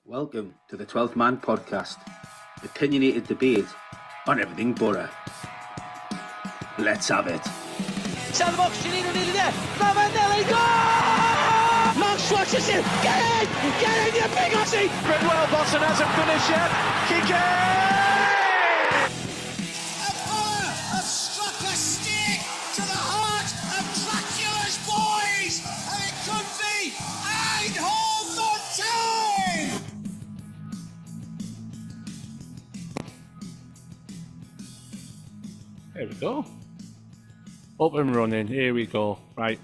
Welcome to the 12th Man Podcast, opinionated debate on everything Borough. Let's have it. Inside the box, Janino nearly there. Ravanelli, goal! Mark Schwartz in. Get in, you big Aussie! Bridwell, Boston hasn't finished yet. Kick it! Borough have struck a stick to the heart of Dracula's boys, and it could be Eindhoven time! There we go. Up and running. Here we go. Right.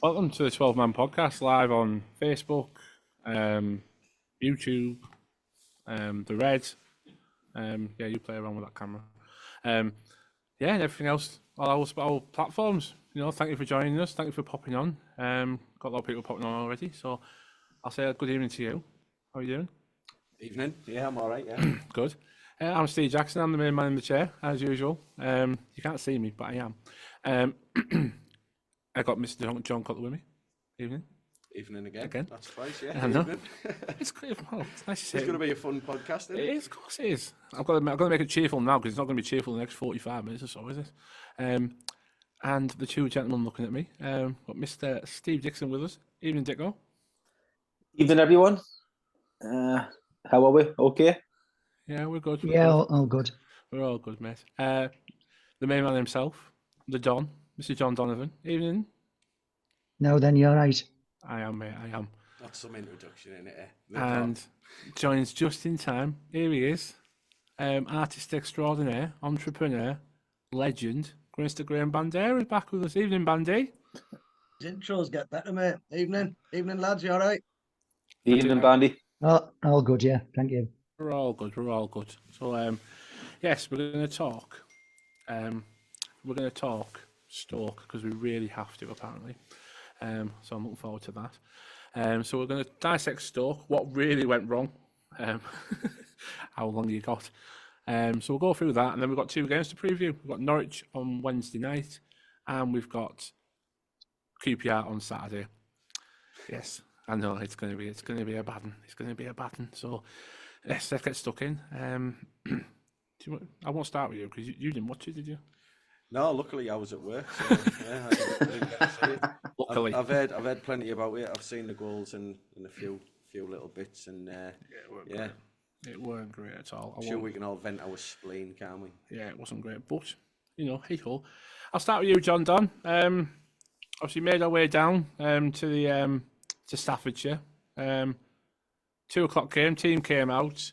Welcome to the 12 Man Podcast, live on Facebook, YouTube, the Red. Yeah, you play around with that camera. And everything else, all our platforms. You know, thank you for joining us. Thank you for popping on. Got a lot of people popping on already. So I'll say a good evening to you. How are you doing? Evening. Yeah, I'm all right, yeah. Good. I'm Steve Jackson. I'm the main man in the chair, as usual. You can't see me, but I am. I got Mr. John Cutler with me. Evening. Evening again. That's twice, yeah. I know. Evening. It's nice to see. It's going to be a fun podcast, isn't it? It is, of course it is. I've got to make it cheerful now because it's not going to be cheerful in the next 45 minutes or so, is it? And the two gentlemen looking at me. Got Mr. Steve Dixon with us. Evening, Dicko. Evening, everyone. How are we? Okay? Yeah, we're good. All good. We're all good, mate. The main man himself, the Don, Mr. John Donovan. Evening. No, then you're right. I am, mate. I am. That's some introduction in it. And joins just in time. Here he is. Artist extraordinaire, entrepreneur, legend, Mr. Graham Bandera is back with us. Evening, Bandy. Intros get better, mate. Evening, lads. You all right? Evening, Bandy. Oh, all good, yeah. Thank you. We're all good. So, yes, we're going to talk. We're going to talk Stoke because we really have to, apparently. So I'm looking forward to that. So we're going to dissect Stoke, what really went wrong, how long you got. So we'll go through that, and then we've got two games to preview. We've got Norwich on Wednesday night, and we've got QPR on Saturday. Yes, I know it's going to be a bad one. It's going to be a bad one. So let's get stuck in. I won't start with you because you didn't watch it, did you? No, luckily I was at work. So, yeah, I didn't get to see it. Luckily, I've heard plenty about it. I've seen the goals and a few little bits, and it weren't great at all. I'm sure we can all vent our spleen, can't we? Yeah, it wasn't great, but you know, hey ho. I'll start with you, John Don. Obviously made our way down to Staffordshire. 2 o'clock game, team came out.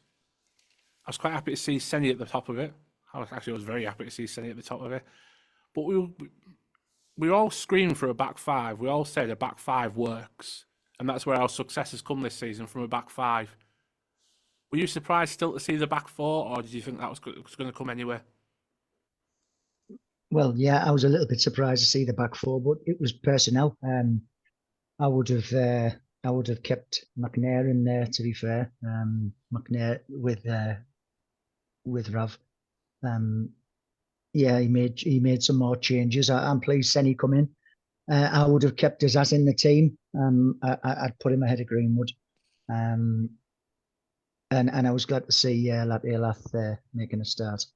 I was quite happy to see Senny at the top of it. I was very happy to see Senny at the top of it. But we all screamed for a back five. We all said a back five works. And that's where our success has come this season, from a back five. Were you surprised still to see the back four, or did you think that was going to come anywhere? Well, yeah, I was a little bit surprised to see the back four, but it was personnel. I would have kept McNair in there, to be fair. McNair with Rav. He made some more changes. I'm pleased Senny come in. I would have kept his ass in the team. I'd put him ahead of Greenwood. And I was glad to see Elath making a start.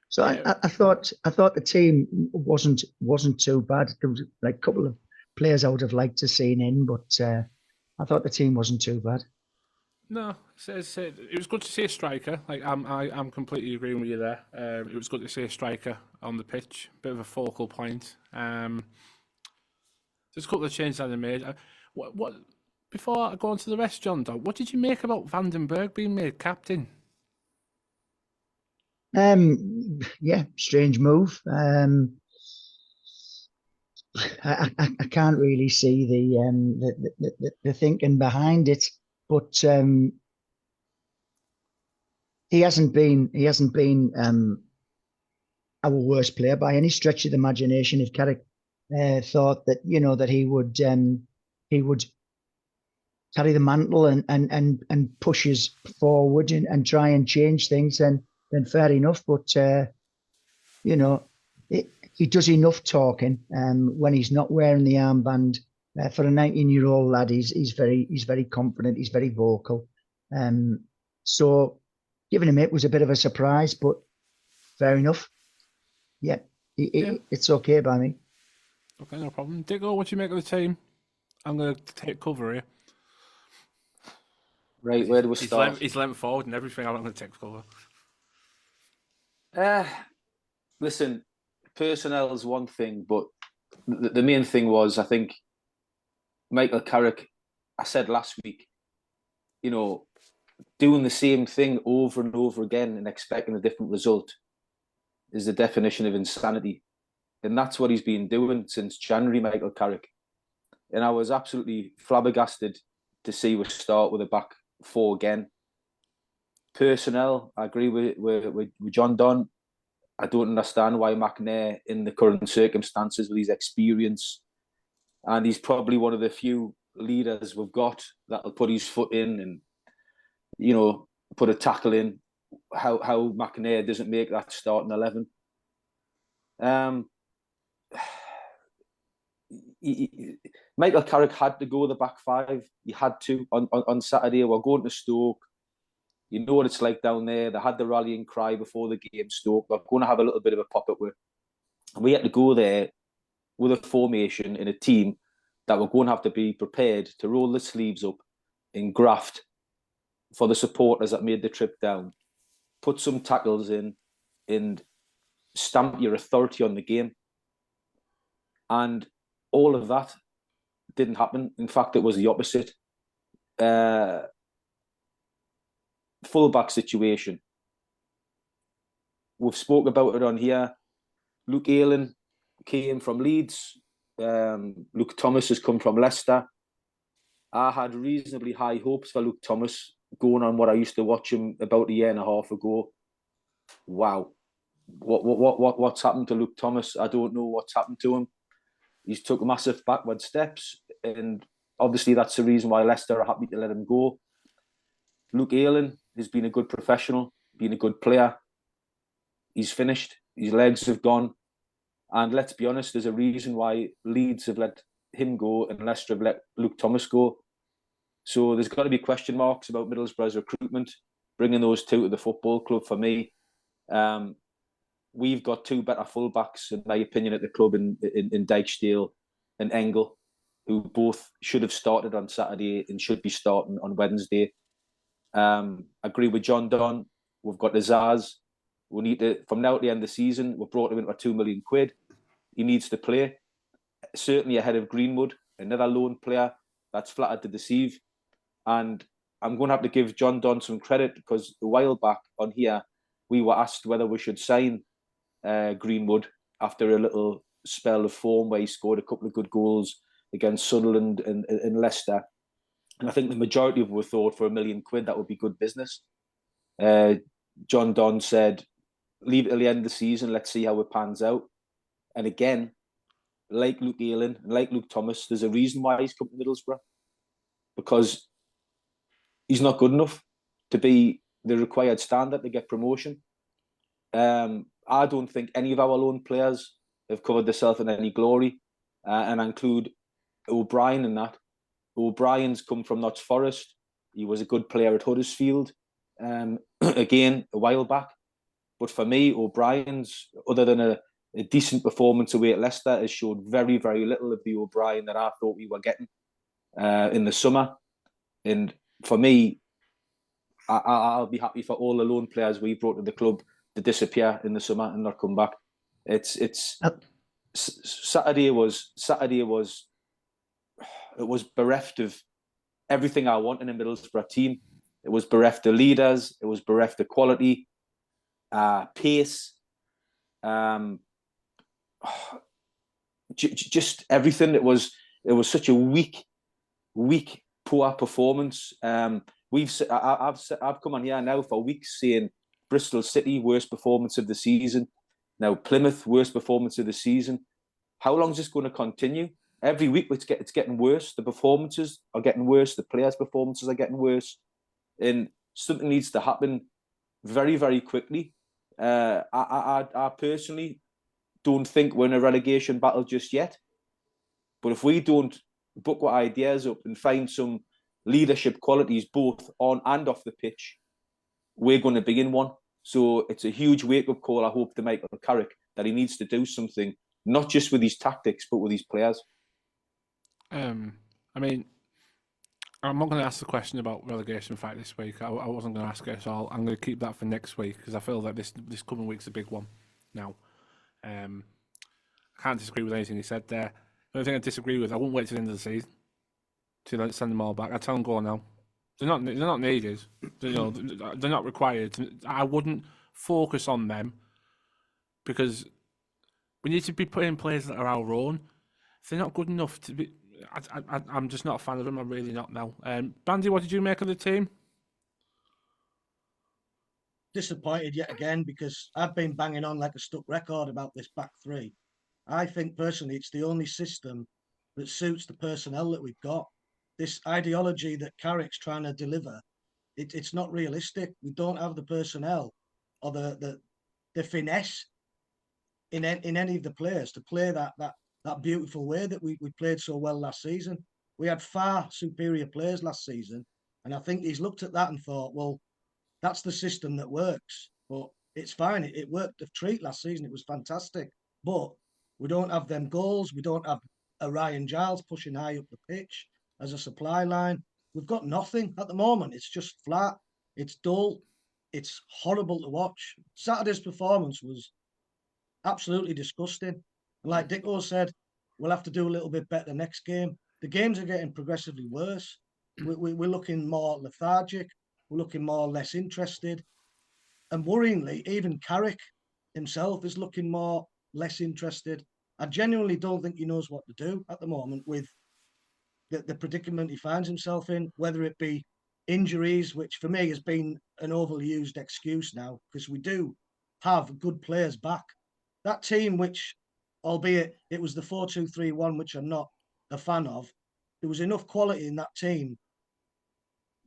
So yeah. I thought the team wasn't too bad. There was like a couple of players I would have liked to seen in, but I thought the team wasn't too bad. No, it was good to see a striker. Like I'm completely agreeing with you there. It was good to see a striker on the pitch, bit of a focal point. There's a couple of changes that they made. What before I go on to the rest, John, what did you make about Vandenberg being made captain? Strange move. I can't really see the thinking behind it, but he hasn't been our worst player by any stretch of the imagination. If Carrick thought that that he would carry the mantle and push us forward and try and change things, then fair enough. But he does enough talking when he's not wearing the armband For a 19-year-old lad, he's very confident. He's very vocal. So giving him it was a bit of a surprise, but fair enough. Yeah, it's okay by me. Okay, no problem. Diggle, what do you make of the team? I'm going to take cover here. Right, where do we start? He's leant forward and everything. I'm not going to take cover. Listen, personnel is one thing, but the main thing was, I think, Michael Carrick, I said last week, doing the same thing over and over again and expecting a different result is the definition of insanity. And that's what he's been doing since January, Michael Carrick. And I was absolutely flabbergasted to see we start with a back four again. Personnel, I agree with John Don. I don't understand why McNair, in the current circumstances with his experience, and he's probably one of the few leaders we've got that'll put his foot in and, put a tackle in, how McNair doesn't make that starting 11. Michael Carrick had to go the back five. He had to on Saturday. We're going to Stoke. You know what it's like down there. They had the rallying cry before the game. Stoke. They're going to have a little bit of a pop at work. And we had to go there with a formation in a team that we're going to have to be prepared to roll the sleeves up and graft for the supporters that made the trip down. Put some tackles in and stamp your authority on the game. And all of that didn't happen. In fact, it was the opposite. Fullback situation. We've spoke about it on here. Luke Ayling came from Leeds. Luke Thomas has come from Leicester. I had reasonably high hopes for Luke Thomas going on what I used to watch him about a year and a half ago. Wow. What's happened to Luke Thomas? I don't know what's happened to him. He's took massive backward steps, and obviously that's the reason why Leicester are happy to let him go. Luke Ayling has been a good professional, been a good player. He's finished. His legs have gone. And let's be honest, there's a reason why Leeds have let him go and Leicester have let Luke Thomas go. So there's got to be question marks about Middlesbrough's recruitment, bringing those two to the football club for me. We've got two better fullbacks, in my opinion, at the club in Dijksteel and Engel, who both should have started on Saturday and should be starting on Wednesday. I agree with John Don. We've got the Zaz. We need to, from now to the end of the season, we've brought him in for £2 million. He needs to play, certainly ahead of Greenwood, another loan player that's flattered to deceive. And I'm going to have to give John Don some credit, because a while back on here, we were asked whether we should sign Greenwood after a little spell of form where he scored a couple of good goals against Sunderland and Leicester. And I think the majority of us thought for £1 million that would be good business. John Don said, leave it till the end of the season, let's see how it pans out. And again, like Luke Ayling and like Luke Thomas, there's a reason why he's come to Middlesbrough, because he's not good enough to be the required standard to get promotion. I don't think any of our loan players have covered themselves in any glory, and I include O'Brien in that. O'Brien's come from Notts Forest. He was a good player at Huddersfield, again, a while back. But for me, O'Brien's, other than a decent performance away at Leicester, has showed very, very little of the O'Brien that I thought we were getting in the summer. And for me, I'll be happy for all the loan players we brought to the club to disappear in the summer and not come back. Saturday was bereft of everything I want in a Middlesbrough team. It was bereft of leaders. It was bereft of quality, pace, just everything. It was such a weak, poor performance. I've come on here now for weeks saying Bristol City, worst performance of the season. Now Plymouth, worst performance of the season. How long is this going to continue? Every week it's getting worse. The performances are getting worse. The players' performances are getting worse. And something needs to happen very, very quickly. I personally don't think we're in a relegation battle just yet. But if we don't book what ideas up and find some leadership qualities both on and off the pitch, we're going to be in one. So it's a huge wake-up call, I hope, to Michael Carrick, that he needs to do something, not just with his tactics, but with his players. I mean, I'm not going to ask the question about relegation fight this week. I wasn't going to ask it at all. I'm going to keep that for next week because I feel that this coming week's a big one now. I can't disagree with anything he said there. The only thing I disagree with, I wouldn't wait till the end of the season to send them all back. I'd tell them go now. They're not needed. They're not required. I wouldn't focus on them because we need to be putting players that are our own. If they're not good enough to be, I'm just not a fan of them. I'm really not now. Bandy, what did you make of the team? Disappointed yet again because I've been banging on like a stuck record about this back three. I think personally it's the only system that suits the personnel that we've got. This ideology that Carrick's trying to deliver, it's not realistic. We don't have the personnel or the finesse in any of the players to play that beautiful way that we played so well last season. We had far superior players last season, and I think he's looked at that and thought, well, that's the system that works. But it's fine. It worked a treat last season. It was fantastic. But we don't have them goals. We don't have a Ryan Giles pushing high up the pitch as a supply line. We've got nothing at the moment. It's just flat. It's dull. It's horrible to watch. Saturday's performance was absolutely disgusting. And like Dicko said, we'll have to do a little bit better next game. The games are getting progressively worse. We're looking more lethargic. We're looking more or less interested. And worryingly, even Carrick himself is looking more less interested. I genuinely don't think he knows what to do at the moment with the predicament he finds himself in, whether it be injuries, which for me has been an overly used excuse now, because we do have good players back. That team, which, albeit it was the 4-2-3-1, which I'm not a fan of, there was enough quality in that team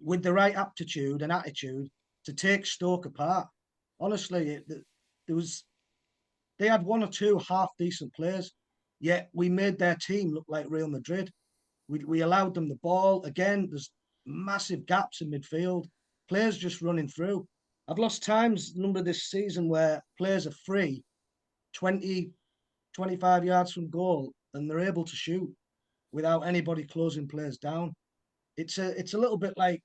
with the right aptitude and attitude to take Stoke apart. Honestly, they had one or two half decent players, yet we made their team look like Real Madrid. We allowed them the ball. Again, there's massive gaps in midfield. Players just running through. I've lost times number this season where players are free 20, 25 yards from goal and they're able to shoot without anybody closing players down. It's a little bit like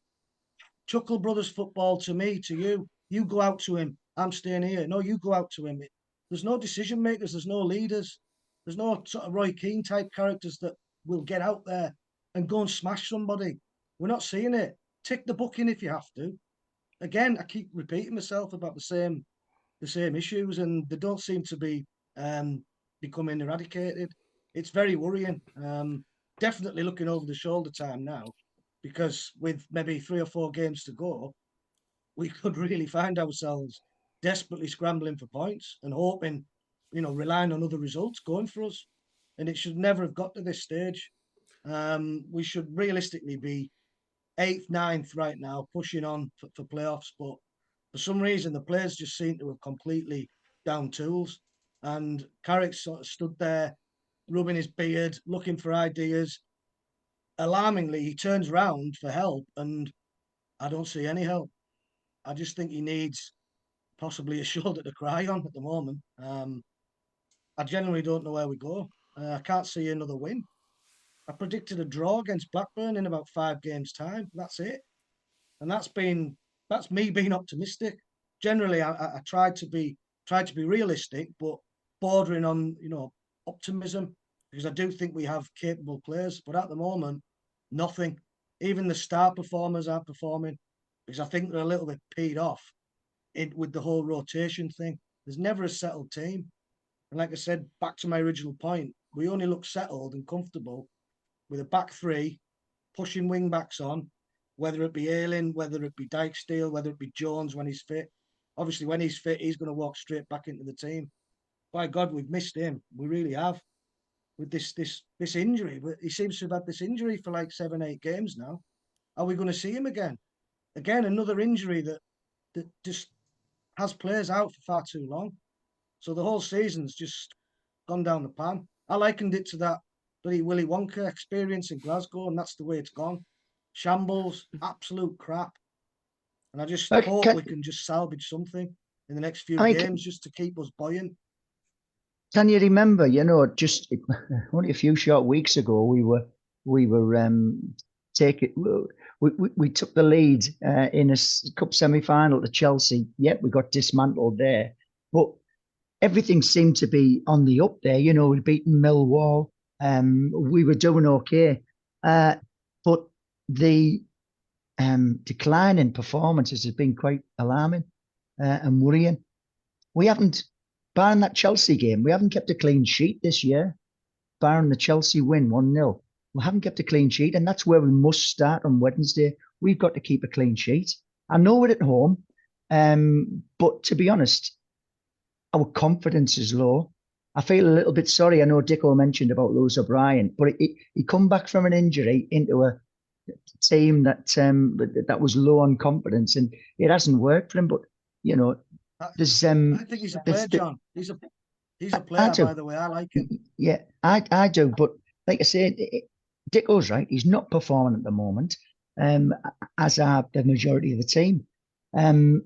Chuckle Brothers football to me, to you. You go out to him. I'm staying here. No, you go out to him. There's no decision makers. There's no leaders. There's no sort of Roy Keane type characters that will get out there and go and smash somebody. We're not seeing it. Tick the booking if you have to. Again, I keep repeating myself about the same issues, and they don't seem to be becoming eradicated. It's very worrying. Definitely looking over the shoulder time now, because with maybe 3 or 4 games to go, we could really find ourselves desperately scrambling for points and hoping, relying on other results going for us. And it should never have got to this stage. We should realistically be 8th, 9th right now, pushing on for playoffs. But for some reason, the players just seem to have completely down tools. And Carrick sort of stood there, rubbing his beard, looking for ideas. Alarmingly, he turns round for help, and I don't see any help. I just think he needs possibly a shoulder to cry on at the moment. I genuinely don't know where we go. I can't see another win. I predicted a draw against Blackburn in about 5 games' time. That's it, and that's me being optimistic. Generally, I tried to be realistic, but bordering on optimism, because I do think we have capable players. But at the moment, nothing. Even the star performers aren't performing, because I think they're a little bit peed off with the whole rotation thing. There's never a settled team. And like I said, back to my original point, we only look settled and comfortable with a back three, pushing wing backs on, whether it be Ayling, whether it be Dijksteel, whether it be Jones when he's fit. Obviously, when he's fit, he's going to walk straight back into the team. By God, we've missed him. We really have. With this injury, but he seems to have had this injury for like 7, 8 games now. Are we going to see him again? Again, another injury that just has players out for far too long. So the whole season's just gone down the pan. I likened it to that bloody Willy Wonka experience in Glasgow, and that's the way it's gone. Shambles, absolute crap. And I just hope we can just salvage something in the next few games just to keep us buoyant. Can you remember? Just only a few short weeks ago, we were taking. We took the lead in a cup semi-final to Chelsea. Yep, we got dismantled there, but everything seemed to be on the up there. We'd beaten Millwall. We were doing okay, but the decline in performances has been quite alarming and worrying. We haven't, barring that Chelsea game, we haven't kept a clean sheet this year. Barring the Chelsea win 1-0, we haven't kept a clean sheet, and that's where we must start on Wednesday. We've got to keep a clean sheet. I know we're at home, but to be honest, our confidence is low. I feel a little bit sorry. I know Dicko mentioned about Lewis O'Brien, but he come back from an injury into a team that was low on confidence, and it hasn't worked for him. But there's I think he's a player, John. He's a player, by the way. I like him. Yeah, I do. But like I said, Dicko's right. He's not performing at the moment, as are the majority of the team. The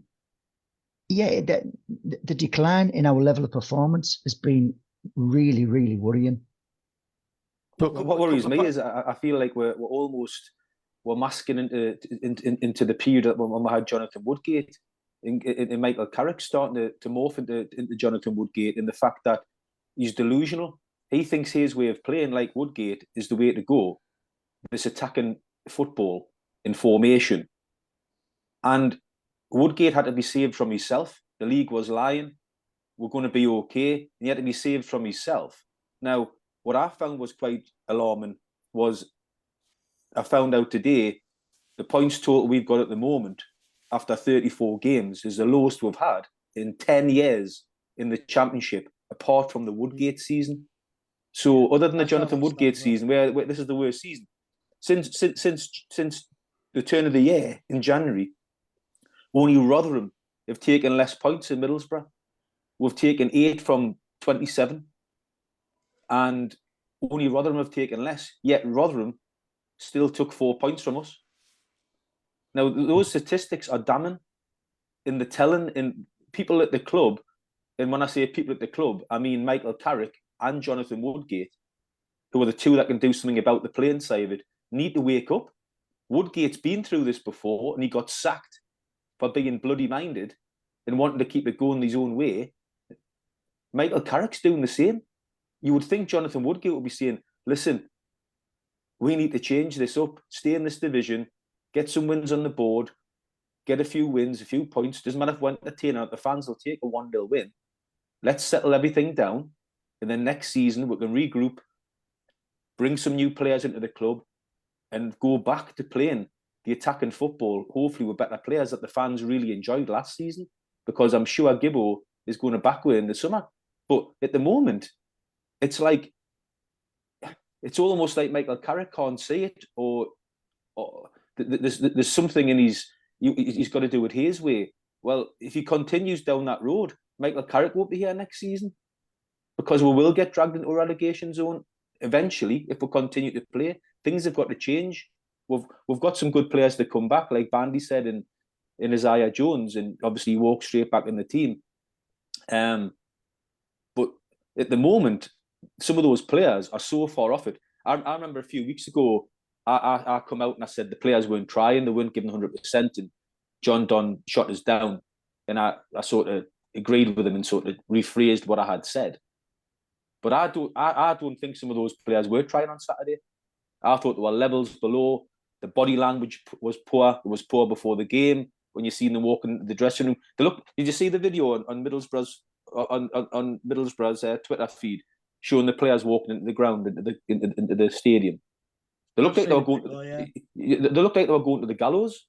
decline in our level of performance has been really, really worrying. But what worries me is I feel like we're masking into the period when we had Jonathan Woodgate and Michael Carrick starting to morph into Jonathan Woodgate, in the fact that he's delusional. He thinks his way of playing, like Woodgate, is the way to go. This attacking football in formation. And Woodgate had to be saved from himself. The league was lying. We're going to be okay. And he had to be saved from himself. Now, what I found was quite alarming was I found out today the points total we've got at the moment after 34 games is the lowest we've had in 10 years in the Championship, apart from the Woodgate season. So other than the Jonathan Woodgate season, where this is the worst season, since the turn of the year in January, only Rotherham have taken less points in Middlesbrough. We've taken 8 from 27, and only Rotherham have taken less. Yet Rotherham still took 4 points from us. Now, those statistics are damning in the telling in people at the club. And when I say people at the club, I mean Michael Carrick and Jonathan Woodgate, who are the two that can do something about the playing side of it, need to wake up. Woodgate's been through this before, and he got sacked for being bloody minded and wanting to keep it going his own way. Michael Carrick's doing the same. You would think Jonathan Woodgate would be saying, listen, we need to change this up, stay in this division, get some wins on the board, get a few wins, a few points. Doesn't matter if we're entertaining out, the fans will take a 1-0 win. Let's settle everything down. And then next season, we can regroup, bring some new players into the club, and go back to playing the attacking football, hopefully with better players that the fans really enjoyed last season, because I'm sure Gibbo is going to back away in the summer. But at the moment, it's almost like Michael Carrick can't see it, or there's something in he's got to do it his way. Well, if he continues down that road, Michael Carrick won't be here next season, because we will get dragged into a relegation zone eventually if we continue to play. Things have got to change. We've got some good players to come back, like Bandy said, in Isaiah Jones, and obviously he walked straight back in the team. But at the moment, some of those players are so far off it. I remember a few weeks ago, I come out and I said the players weren't trying, they weren't giving 100%, and John Don shot us down. And I sort of agreed with him and sort of rephrased what I had said. But I don't think some of those players were trying on Saturday. I thought there were levels below. The body language was poor. It was poor before the game. When you see them walking into the dressing room, did you see the video on Middlesbrough's Twitter feed showing the players walking into the ground into the stadium? They looked like they were going. They looked like they were going to the gallows,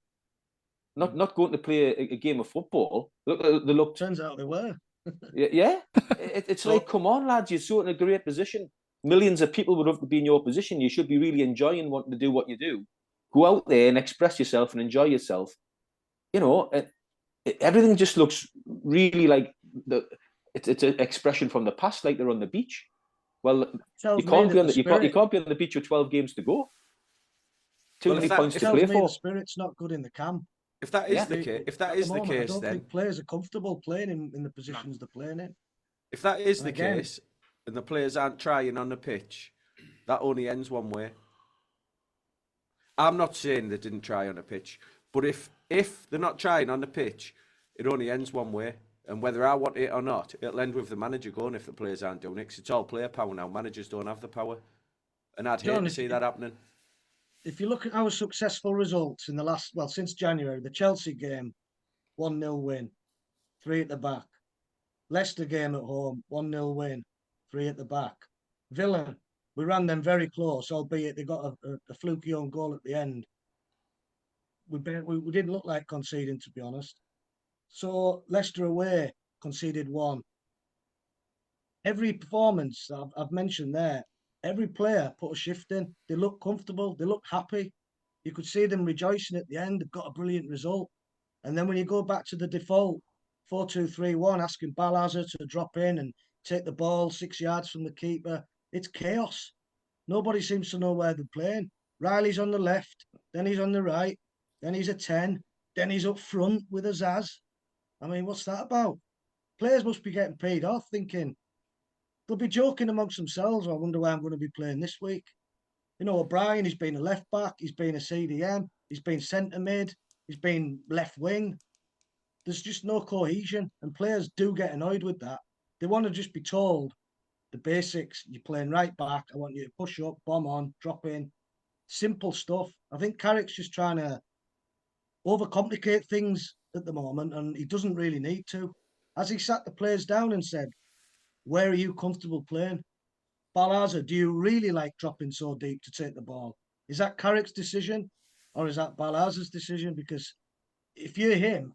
not going to play a game of football. They looked. Turns out they were. Yeah. It's like, come on, lads, you're so in a great position. Millions of people would love to be in your position. You should be really enjoying wanting to do what you do. Go out there and express yourself and enjoy yourself. Everything just looks really like it's an expression from the past, like they're on the beach. Well, Tells you me can't that be on the the you spirit, can't be on the beach with 12 games to go. Too Well, many if that- points if to tells play me the for. spirit's not good in the camp. If that is Yeah. the case, if that At is the the moment, I case, don't then think players are comfortable playing in the positions they're playing in. if that is And the again- case, and the players aren't trying on the pitch, that only ends one way. I'm not saying they didn't try on the pitch, but if they're not trying on the pitch, it only ends one way. And whether I want it or not, it'll end with the manager going if the players aren't doing it. 'Cause it's all player power now. Managers don't have the power, and I'd hate John, to if- see that happening. If you look at our successful results in the since January, the Chelsea game, 1-0 win, 3 at the back. Leicester game at home, 1-0 win, 3 at the back. Villa, we ran them very close, albeit they got a fluky own goal at the end. We didn't look like conceding, to be honest. So Leicester away conceded 1. Every performance I've mentioned there, every player put a shift in. They look comfortable. They look happy. You could see them rejoicing at the end. They've got a brilliant result. And then when you go back to the default 4-2-3-1, asking Balazar to drop in and take the ball 6 yards from the keeper, it's chaos. Nobody seems to know where they're playing. Riley's on the left, then he's on the right, then he's a 10, then he's up front with Azaz. I mean, what's that about? Players must be getting paid off thinking, they'll be joking amongst themselves. I wonder why I'm going to be playing this week. You know, O'Brien, he's been a left back, he's been a CDM, he's been centre mid, he's been left wing. There's just no cohesion, and players do get annoyed with that. They want to just be told the basics. You're playing right back. I want you to push up, bomb on, drop in. Simple stuff. I think Carrick's just trying to overcomplicate things at the moment, and he doesn't really need to. As he sat the players down and said, where are you comfortable playing? Balazar, do you really like dropping so deep to take the ball? Is that Carrick's decision or is that Balazar's decision? Because if you're him,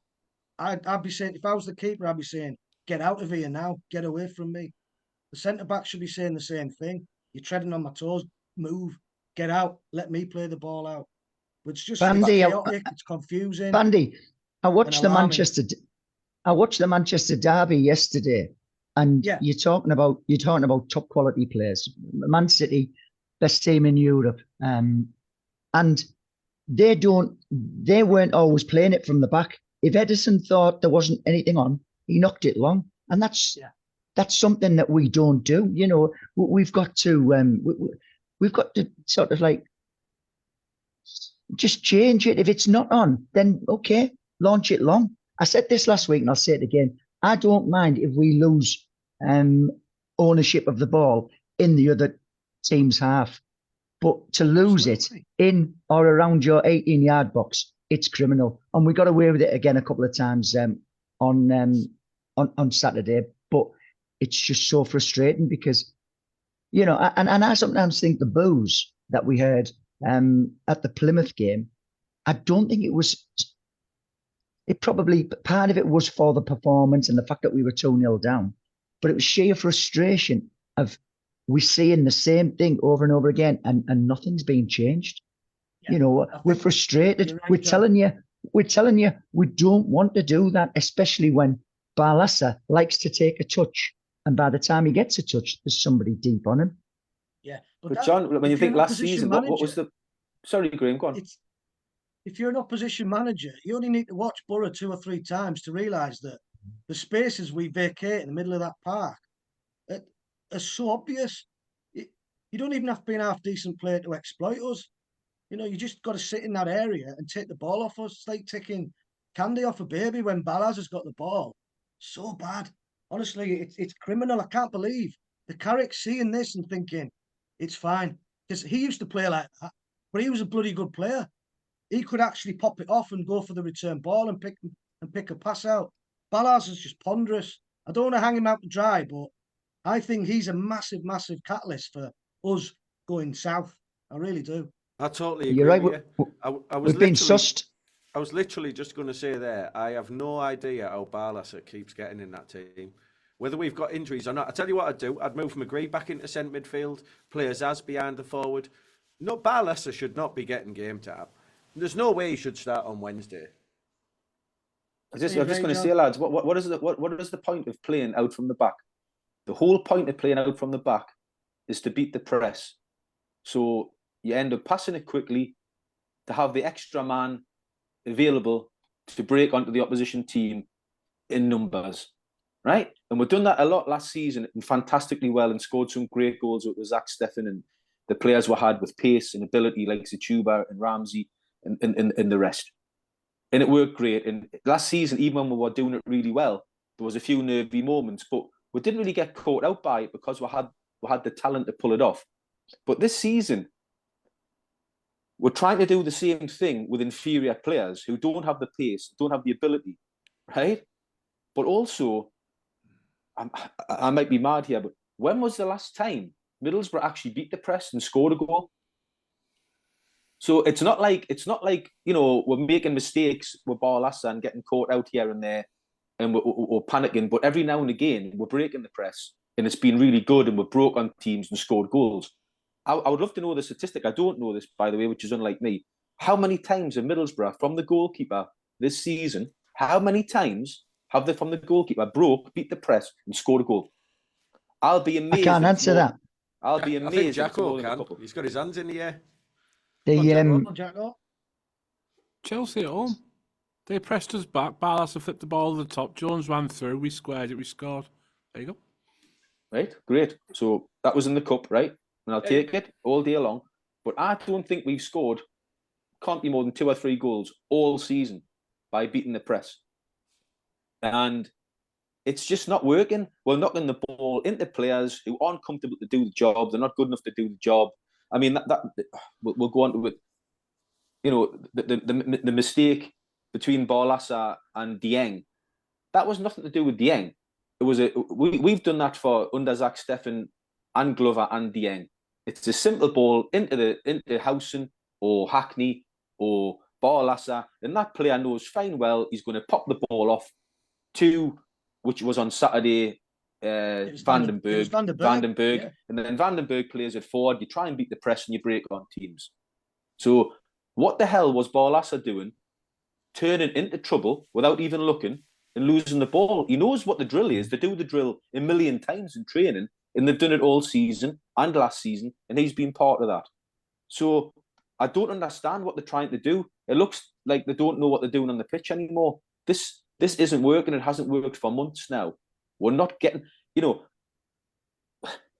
I'd be saying, if I was the keeper, I'd be saying, get out of here now, get away from me. The centre back should be saying the same thing. You're treading on my toes, move, get out, let me play the ball out. It's just it's chaotic, it's confusing. Bandy, I watched the alarming. Manchester derby yesterday, and Yeah. you're talking about top quality players. Man City, best team in Europe, and they weren't always playing it from the back. If Edison thought there wasn't anything on, he knocked it long, and that's something that we don't do. You know, we've got to sort of like just change it. If it's not on, then okay, launch it long. I said this last week, and I'll say it again. I don't mind if we lose ownership of the ball in the other team's half, but to lose it in or around your 18-yard box, it's criminal. And we got away with it again a couple of times on Saturday. But it's just so frustrating because, you know, and I sometimes think the boos that we heard at the Plymouth game, I don't think it was. It probably, part of it was for the performance and the fact that we were 2-0 down, but it was sheer frustration of we seeing the same thing over and over again, and nothing's been changed. Yeah, you know, we're frustrated. Right, we're telling you we don't want to do that, especially when Balazar likes to take a touch, and by the time he gets a touch, there's somebody deep on him. Yeah, but John, when you think last season, what was the? Sorry, Graham, go on. If you're an opposition manager, you only need to watch Borough 2 or 3 times to realise that the spaces we vacate in the middle of that park are so obvious. You don't even have to be an half-decent player to exploit us. You know, you just got to sit in that area and take the ball off us. It's like taking candy off a baby when Balazar's got the ball. So bad. Honestly, it's criminal. I can't believe the Carrick seeing this and thinking, it's fine. Because he used to play like that, but he was a bloody good player. He could actually pop it off and go for the return ball and pick a pass out. Balazar's just ponderous. I don't want to hang him out to dry, but I think he's a massive, massive catalyst for us going south. I really do. I totally agree. You're right. With you. We've been sussed. I was literally just going to say there, I have no idea how Balazar keeps getting in that team. Whether we've got injuries or not. I tell you what I'd do. I'd move McGree back into centre midfield, play Azaz behind the forward. No, Balazar should not be getting game time. There's no way he should start on Wednesday. I'm just going to say, lads, what is the point of playing out from the back? The whole point of playing out from the back is to beat the press. So you end up passing it quickly, to have the extra man available to break onto the opposition team in numbers, right? And we've done that a lot last season and fantastically well, and scored some great goals with Zach Steffen and the players we had with pace and ability like Zachuba and Ramsey and the rest. And it worked great. And last season, even when we were doing it really well, there was a few nervy moments, but we didn't really get caught out by it because we had the talent to pull it off. But this season, we're trying to do the same thing with inferior players who don't have the pace, don't have the ability, right? But also, I might be mad here, but when was the last time Middlesbrough actually beat the press and scored a goal? So it's not like we're making mistakes with Barlassa and getting caught out here and there, and we're panicking. But every now and again, we're breaking the press, and it's been really good, and we've broke on teams and scored goals. I would love to know the statistic. I don't know this, by the way, which is unlike me. How many times have Middlesbrough, from the goalkeeper this season, how many times have they, from the goalkeeper, beat the press and scored a goal? I'll be amazed. I can't answer that. I'll be amazed. I think Jacko can. He's got his hands in the air. Jacko. Chelsea at home. They pressed us back. Barlas flipped the ball to the top. Jones ran through. We squared it. We scored. There you go. Right, great. So that was in the cup, right? And I'll take it all day long. But I don't think we've scored, can't be more than 2 or 3 goals all season by beating the press. And it's just not working. We're knocking the ball into players who aren't comfortable to do the job. They're not good enough to do the job. I mean, that we'll go on to it. You know, the mistake between Barlassa and Dieng, that was nothing to do with Dieng. It was we've done that for under Zach Steffen and Glover and Dieng. It's a simple ball into Howson or Hackney or Barlassa, and that player knows fine well he's going to pop the ball off to, which was on Saturday, Vandenberg, yeah. and then Vandenberg plays it forward. You try and beat the press and you break on teams. So what the hell was Barlassa doing, turning into trouble without even looking and losing the ball? He knows what the drill is. They do the drill a million times in training, and they've done it all season and last season, and he's been part of that. So I don't understand what they're trying to do. It looks like they don't know what they're doing on the pitch anymore. This isn't working. It hasn't worked for months now. We're not getting, even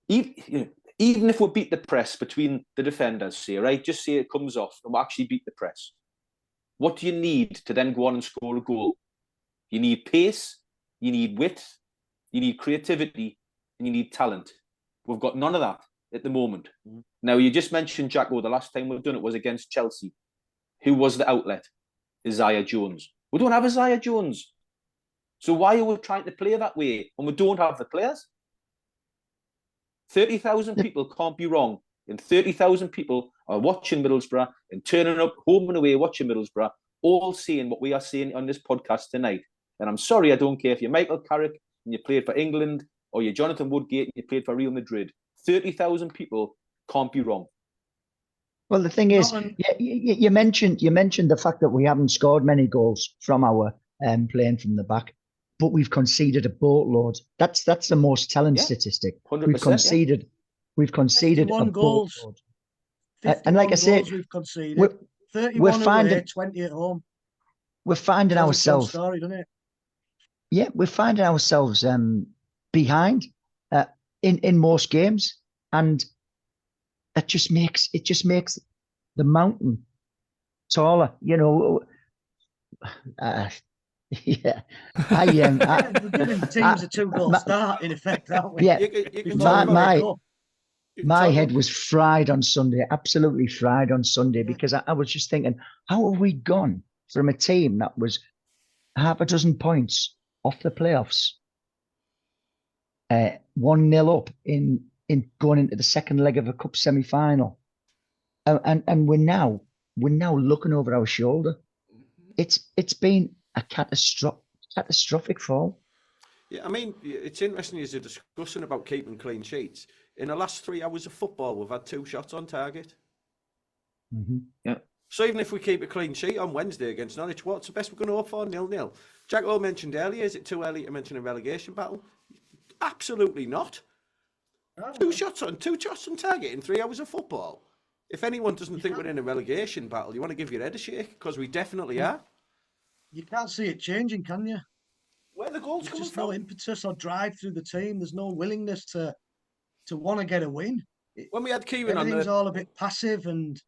if we beat the press between the defenders, say, right, just say it comes off and we actually beat the press. What do you need to then go on and score a goal? You need pace, you need width, you need creativity, and you need talent. We've got none of that at the moment. Mm-hmm. Now, you just mentioned, Jacko, the last time we've done it was against Chelsea. Who was the outlet? Isaiah Jones. We don't have Isaiah Jones. So why are we trying to play that way when we don't have the players? 30,000 people can't be wrong. And 30,000 people are watching Middlesbrough and turning up home and away watching Middlesbrough, all saying what we are saying on this podcast tonight. And I'm sorry, I don't care if you're Michael Carrick and you played for England, or you're Jonathan Woodgate and you played for Real Madrid. 30,000 people can't be wrong. Well, the thing is, you mentioned the fact that we haven't scored many goals from our playing from the back, but we've conceded a boatload. That's the most telling statistic. 100%, We've conceded a goals. Boatload. And like I say, we've conceded 31 away, 20 at home. We're finding ourselves. Story, doesn't it? Yeah, we're finding ourselves behind in most games, and it just makes the mountain taller. Yeah, we're giving teams a 2-goal start in effect, aren't we? Yeah, my head was fried on Sunday, absolutely fried on Sunday, because I was just thinking, how have we gone from a team that was half a dozen points off the playoffs, 1-0 up in going into the second leg of a cup semi-final, and we're now looking over our shoulder. It's been a catastrophic fall. Yeah, I mean, it's interesting as you're discussing about keeping clean sheets. In the last 3 hours of football, we've had 2 shots on target. Mm-hmm. Yeah. So even if we keep a clean sheet on Wednesday against Norwich, what's the best we're going to hope for? 0-0. Jacko mentioned earlier, is it too early to mention a relegation battle? Absolutely not. Oh, Two shots on target in 3 hours of football. If anyone doesn't think we're in a relegation battle, you want to give your head a shake, because we definitely are. you can't see it changing, can you? Where are the goals There's coming just from? no impetus or drive through the team. There's no willingness to want to get a win. When we had Kieran on Everything's the all a bit passive, and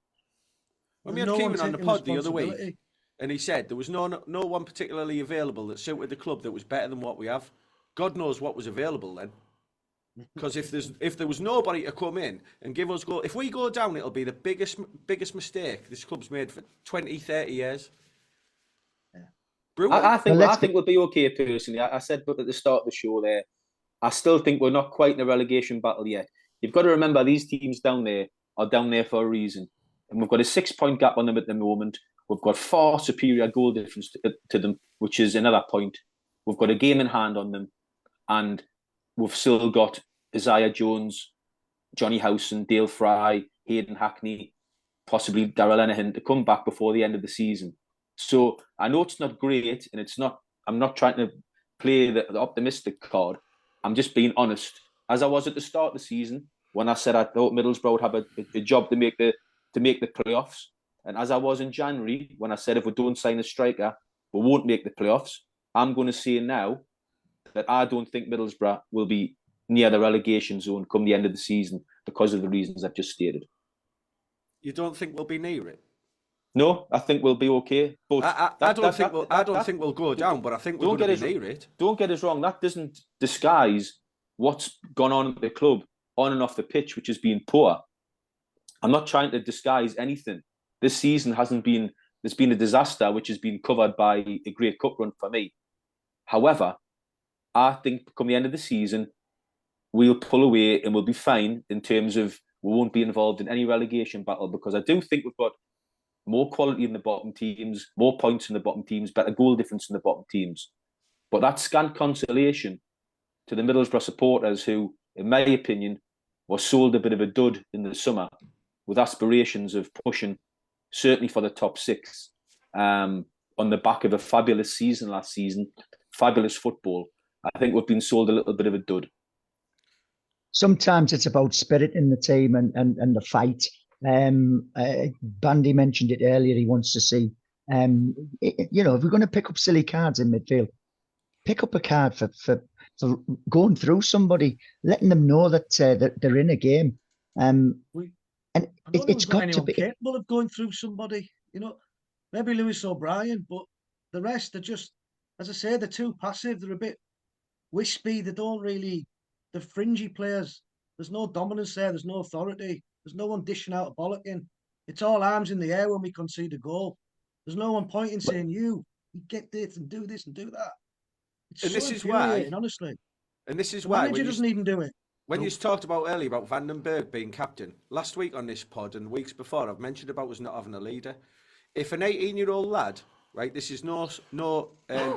when there's we had no one Kieran on the taking pod the other week, responsibility. and he said there was no one particularly available that suited the club that was better than what we have. God knows what was available then. Because if there was nobody to come in and give us goal, if we go down, it'll be the biggest mistake this club's made for 20, 30 years. Yeah. Brilliant. I think Well, I think we'll be okay personally. I said at the start of the show there, I still think we're not quite in a relegation battle yet. You've got to remember these teams down there are down there for a reason. And we've got a 6-point gap on them at the moment. We've got far superior goal difference to them, which is another point. We've got a game in hand on them. And we've still got Isaiah Jones, Johnny Howson, Dale Fry, Hayden Hackney, possibly Darrell Lenihan to come back before the end of the season. So I know it's not great, and I'm not trying to play the optimistic card. I'm just being honest. As I was at the start of the season, when I said I thought Middlesbrough would have a job to make the playoffs, and as I was in January when I said if we don't sign a striker, we won't make the playoffs. I'm going to say now that I don't think Middlesbrough will be near the relegation zone come the end of the season because of the reasons I've just stated. You don't think we'll be near it? No, I think we'll be okay. But I don't think we'll go down, but I think we're going to be near it. Don't get us wrong. That doesn't disguise what's gone on at the club on and off the pitch, which has been poor. I'm not trying to disguise anything. This season there's been a disaster, which has been covered by a great cup run for me. However, I think come the end of the season, we'll pull away and we'll be fine in terms of we won't be involved in any relegation battle, because I do think we've got more quality in the bottom teams, more points in the bottom teams, better goal difference in the bottom teams. But that's scant consolation to the Middlesbrough supporters who, in my opinion, were sold a bit of a dud in the summer with aspirations of pushing certainly for the top 6 on the back of a fabulous season last season, fabulous football. I think we've been sold a little bit of a dud. Sometimes it's about spirit in the team and the fight. Bandy mentioned it earlier. He wants to see, if we're going to pick up silly cards in midfield, pick up a card for going through somebody, letting them know that they're in a game. It's got to be capable of going through somebody. Maybe Lewis O'Brien, but the rest are just, as I say, they're too passive. They're a bit wispy. They don't really. The fringy players. There's no dominance there. There's no authority. There's no one dishing out a bollocking. It's all arms in the air when we concede a goal. There's no one pointing saying, you get this and do this and do that. It's and so this is why, honestly. And this is the why manager doesn't even do it. When you talked about earlier about Van den Berg being captain, last week on this pod and weeks before, I've mentioned about us not having a leader. If an 18-year-old lad, right, this is no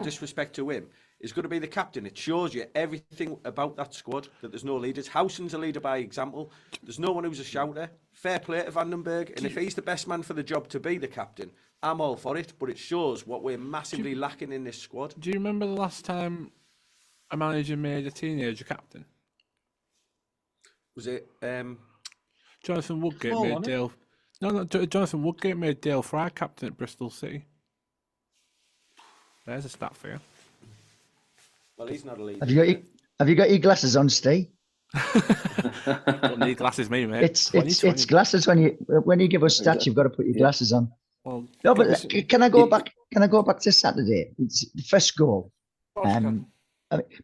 disrespect to him, is going to be the captain, it shows you everything about that squad, that there's no leaders. Howson's a leader by example. There's no one who's a shouter. Fair play to Van den Berg. And if he's the best man for the job to be the captain, I'm all for it. But it shows what we're massively lacking in this squad. Do you remember the last time a manager made a teenager captain? Was it Jonathan Woodgate made Dale? No, Jonathan Woodgate made Dale Fry captain at Bristol City. There's a stat for you. Well, he's not a leader. Have you got your glasses on, Steve? Don't need glasses, me, mate. It's glasses when you give us stats. You've got to put your glasses on. Well, no, but can I go back? Can I go back to Saturday? It's the first goal.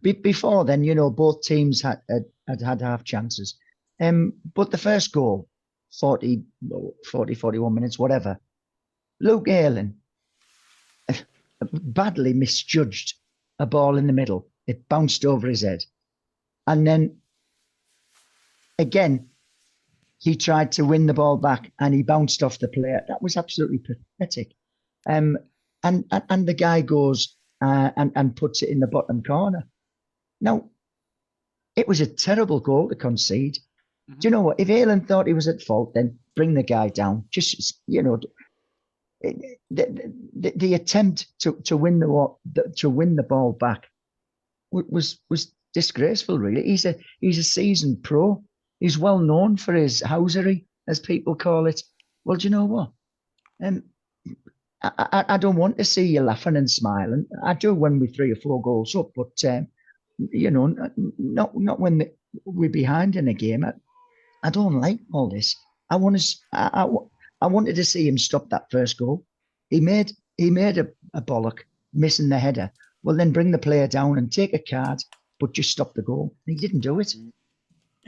Before then, both teams had half chances. But the first goal, 40, 41 minutes, whatever. Luke Ayling badly misjudged a ball in the middle. It bounced over his head. And then again, he tried to win the ball back and he bounced off the player. That was absolutely pathetic. And the guy goes and puts it in the bottom corner. Now, it was a terrible goal to concede. Mm-hmm. Do you know what? If Ayling thought he was at fault, then bring the guy down. Just, the attempt to win the ball back was disgraceful. Really, he's a seasoned pro. He's well known for his housery, as people call it. Well, do you know what? I don't want to see you laughing and smiling. I do when we're 3 or 4 goals up, but not when we're behind in a game. I don't like all this. I wanted to see him stop that first goal. He made a bollock, missing the header. Well, then bring the player down and take a card, but just stop the goal. He didn't do it.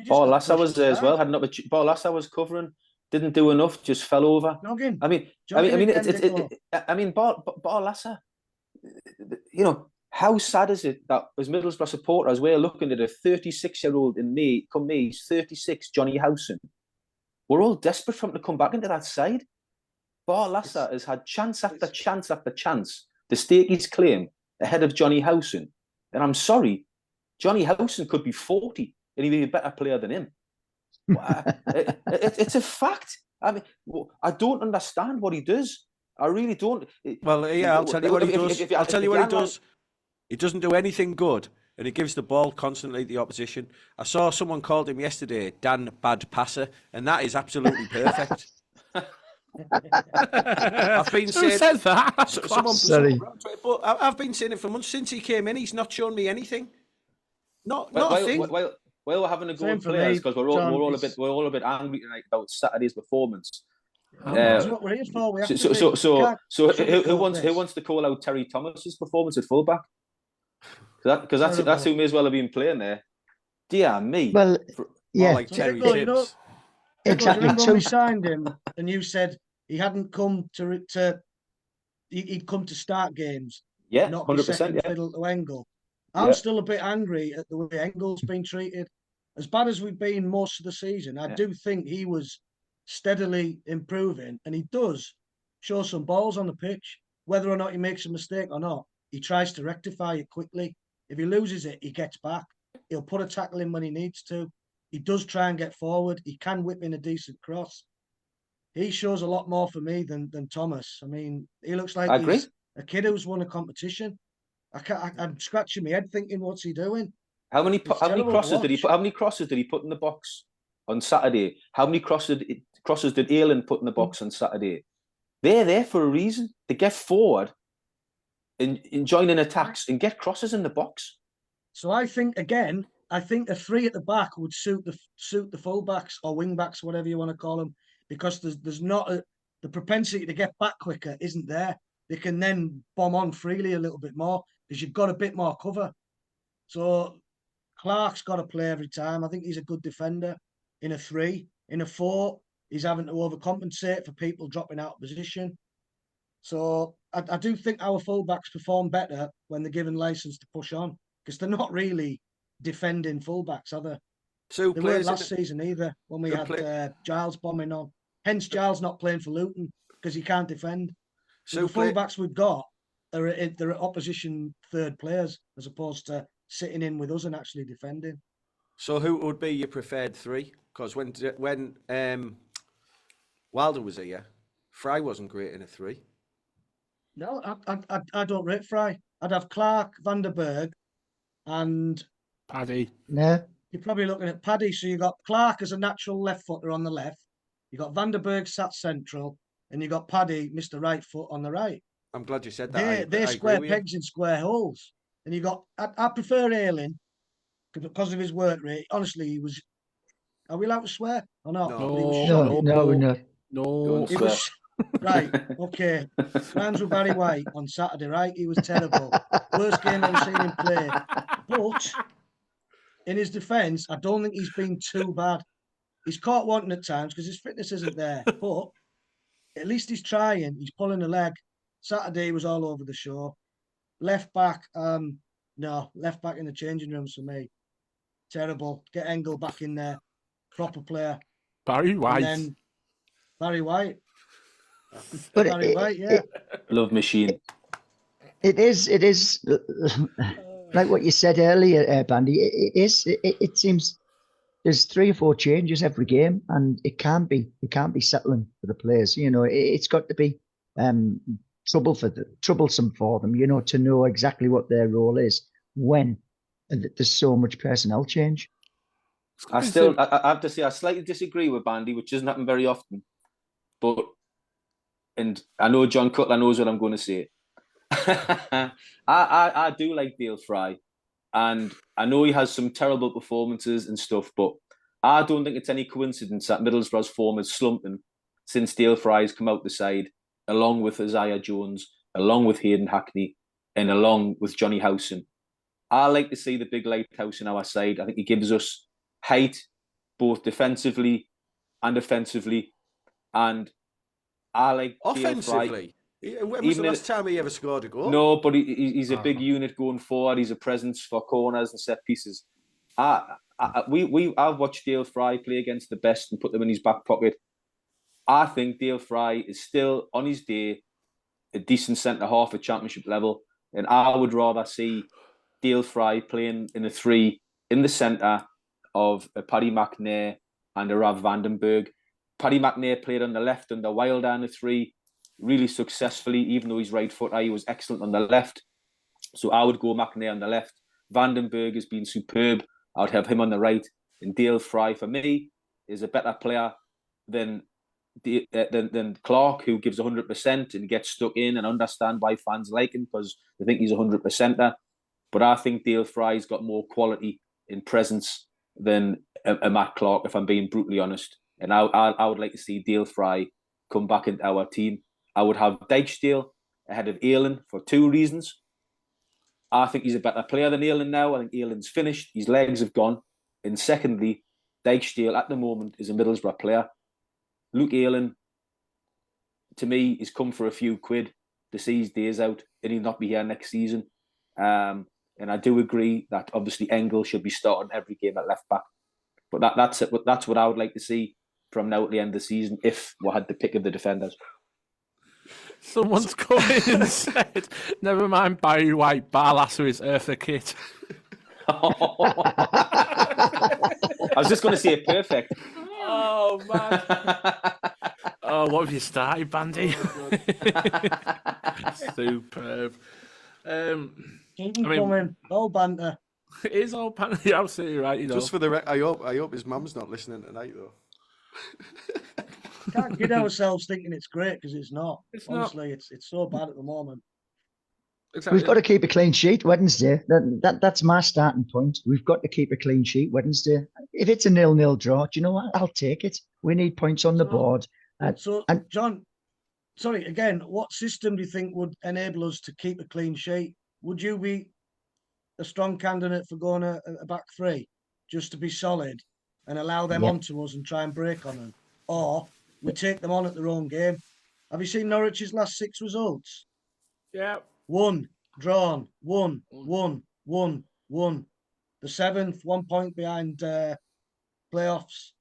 Barlasser was there as well. Had an opportunity. Barlasser was covering, didn't do enough, just fell over. Noggin. I mean, Barlasser. You know, how sad is it that as Middlesbrough supporters we're looking at a 36-year-old in May, he's 36, Johnny Howson. We're all desperate for him to come back into that side. Barlasser has had chance after chance after chance to stake his claim ahead of Johnny Howson. And I'm sorry, Johnny Howson could be 40 and he'd be a better player than him. It's a fact. I mean, I don't understand what he does. I really don't. Well, yeah, I'll tell you what he does. I'll tell you what he does. He doesn't do anything good, and he gives the ball constantly to the opposition. I saw someone called him yesterday Dan Bad Passer, and that is absolutely perfect. I've been saying said that. Sorry. But I've been saying it for months since he came in. He's not shown me anything. Not a thing. Well, we're having a go at players because we're all a bit angry tonight about Saturday's performance. That's what we're here for. Who wants to call out Terry Thomas's performance at fullback? Because that's who may as well have been playing there. Dear me. Well, yeah, like Terry Chips. Exactly. When we signed him, and you said he hadn't come he'd come to start games. Yeah, not 100%. be second fiddle to Engel. I'm still a bit angry at the way Engel's been treated. As bad as we've been most of the season, I do think he was steadily improving, and he does show some balls on the pitch. Whether or not he makes a mistake or not, he tries to rectify it quickly. If he loses it, he gets back. He'll put a tackle in when he needs to. He does try and get forward. He can whip in a decent cross. He shows a lot more for me than Thomas. I mean, he looks like he's a kid who's won a competition. I'm scratching my head thinking, what's he doing? How many crosses did he put? How many crosses did he put in the box on Saturday? How many crosses did Aylan put in the box on Saturday? They're there for a reason. To get forward and join in attacks and get crosses in the box. So I think a 3 at the back would suit the fullbacks or wing backs, whatever you want to call them, because there's not the propensity to get back quicker isn't there. They can then bomb on freely a little bit more because you've got a bit more cover. So Clark's got to play every time. I think he's a good defender in a 3. In a 4, he's having to overcompensate for people dropping out of position. So I do think our fullbacks perform better when they're given license to push on, because they're not really defending fullbacks, are they? They weren't last season either when we had Giles bombing on. Hence Giles not playing for Luton because he can't defend. So the fullbacks we've got they're opposition third players as opposed to sitting in with us and actually defending. So who would be your preferred 3? Because when Wilder was here, Fry wasn't great in a 3. No, I don't rate Fry. I'd have Clark, Van der Berg, and Paddy. No. You're probably looking at Paddy. So you got Clark as a natural left footer on the left. You got Van der Berg sat central, and you got Paddy, Mr. Right Foot, on the right. I'm glad you said that. They're square pegs in square holes. And you got I prefer Aylan because of his work rate. Honestly, he was. Are we allowed to swear or not? No. He was right. Okay. Rhymes with Barry White on Saturday. Right, he was terrible. Worst game I've ever seen him play. But in his defence, I don't think he's been too bad. He's caught wanting at times because his fitness isn't there. But at least he's trying. He's pulling a leg. Saturday he was all over the show. Left back, left back in the changing rooms for me. Terrible. Get Engel back in there. Proper player. Barry White. And then Barry White. Barry White, yeah. Love machine. It is like what you said earlier, Bandy. It seems there's 3 or 4 changes every game, and it can't be settling for the players. You know, it's got to be troublesome for them. You know, to know exactly what their role is when there's so much personnel change. I have to say, I slightly disagree with Bandy, which doesn't happen very often. But, and I know John Cutler knows what I'm going to say. I do like Dale Fry, and I know he has some terrible performances and stuff, but I don't think it's any coincidence that Middlesbrough's form is slumping since Dale Fry's come out the side, along with Isaiah Jones, along with Hayden Hackney, and along with Johnny Howson. I like to see the big lighthouse in our side. I think he gives us height, both defensively and offensively, and I like offensively. When was the last time he ever scored a goal? No, but he's a big unit going forward. He's a presence for corners and set pieces. I've watched Dale Fry play against the best and put them in his back pocket. I think Dale Fry is still on his day a decent centre half at Championship level, and I would rather see Dale Fry playing in a three in the centre of a Paddy McNair and a Rav Vandenberg. Paddy McNair played on the left under Wilder in a three, really successfully, even though he's right footer, he was excellent on the left. So I would go McNair on the left. Vandenberg has been superb. I would have him on the right. And Dale Fry, for me, is a better player than Clark, who gives 100% and gets stuck in, and understand why fans like him because they think he's 100%er. But I think Dale Fry's got more quality in presence than a Matt Clark, if I'm being brutally honest. And I would like to see Dale Fry come back into our team. I would have Dijksteel ahead of Aylan for two reasons. I think he's a better player than Aylan now. I think Aylan's finished. His legs have gone. And secondly, Dijksteel at the moment is a Middlesbrough player. Luke Aylan, to me, has come for a few quid to see his days out, and he'll not be here next season. And I do agree that obviously Engel should be starting every game at left back. But that's it. That's what I would like to see from now at the end of the season if we had the pick of the defenders. Someone's come in and said, never mind Barry White, Barlasser is Eartha Kitt. I was just going to say perfect. Oh, man. Oh, what have you started, Bandy? Superb. Keep him coming. All banter. It is all banter. You're absolutely right. You know. Just for the I hope his mum's not listening tonight, though. Can't kid ourselves thinking it's great because it's not. It's Honestly, not. it's so bad at the moment. Exactly. We've got to keep a clean sheet Wednesday. That's my starting point. We've got to keep a clean sheet Wednesday. If it's a 0-0 draw, do you know what? I'll take it. We need points on the board. John, sorry, again, what system do you think would enable us to keep a clean sheet? Would you be a strong candidate for going a back three just to be solid and allow them onto us and try and break on them? Or we take them on at their own game? Have you seen Norwich's last 6 results? Yeah. 1, drawn, 1, 1, 1, 1. The 7th, 1 point behind playoffs.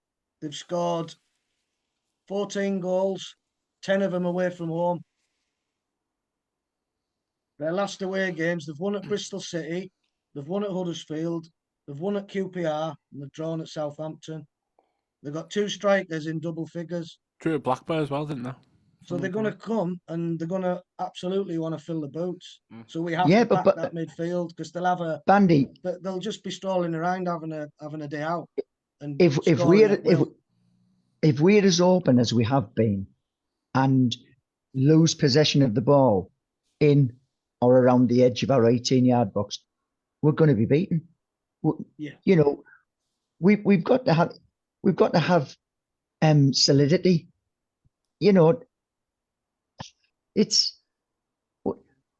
They've scored 14 goals, 10 of them away from home. Their last away games, they've won at Bristol City, they've won at Huddersfield, they've won at QPR, and they've drawn at Southampton. They've got 2 strikers in double figures. Drew at Blackburn as well, didn't they? So they're going to come and they're going to absolutely want to fill the boots. So we have to back that midfield because they'll have a Bandy. They'll just be strolling around having a day out. And if we're as open as we have been and lose possession of the ball in or around the edge of our 18-yard box, we're going to be beaten. You know, we've got to have solidity. You know,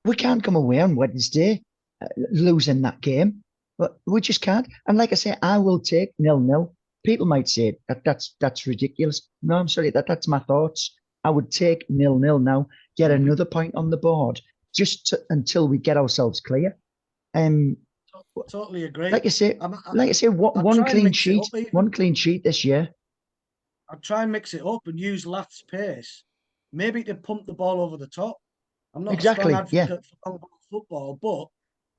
we can't come away on Wednesday losing that game, but we just can't. And like I say, I will take 0-0. People might say that's ridiculous. No, I'm sorry, that's my thoughts. I would take 0-0 now, get another point on the board, until we get ourselves clear. Totally agree. Like I say, one clean sheet this year. I'd try and mix it up and use Lath's pace, maybe to pump the ball over the top. I'm not a strong advocate for long ball football, but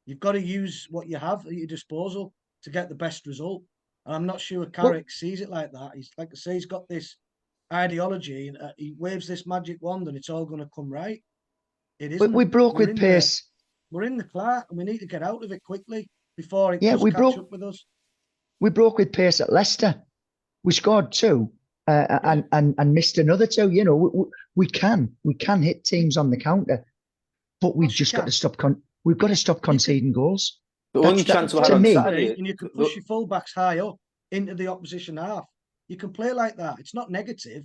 you've got to use what you have at your disposal to get the best result. And I'm not sure Carrick sees it like that. He's like I say, he's got this ideology and he waves this magic wand and it's all going to come right. It isn't. We broke with pace. We're in the clerk and we need to get out of it quickly before it catch up with us. We broke with pace at Leicester. We scored 2 and missed another 2. You know, we can hit teams on the counter, but we've just got to stop. We've got to stop conceding goals. The only chance we had on Saturday, and you can push your fullbacks high up into the opposition half. You can play like that. It's not negative.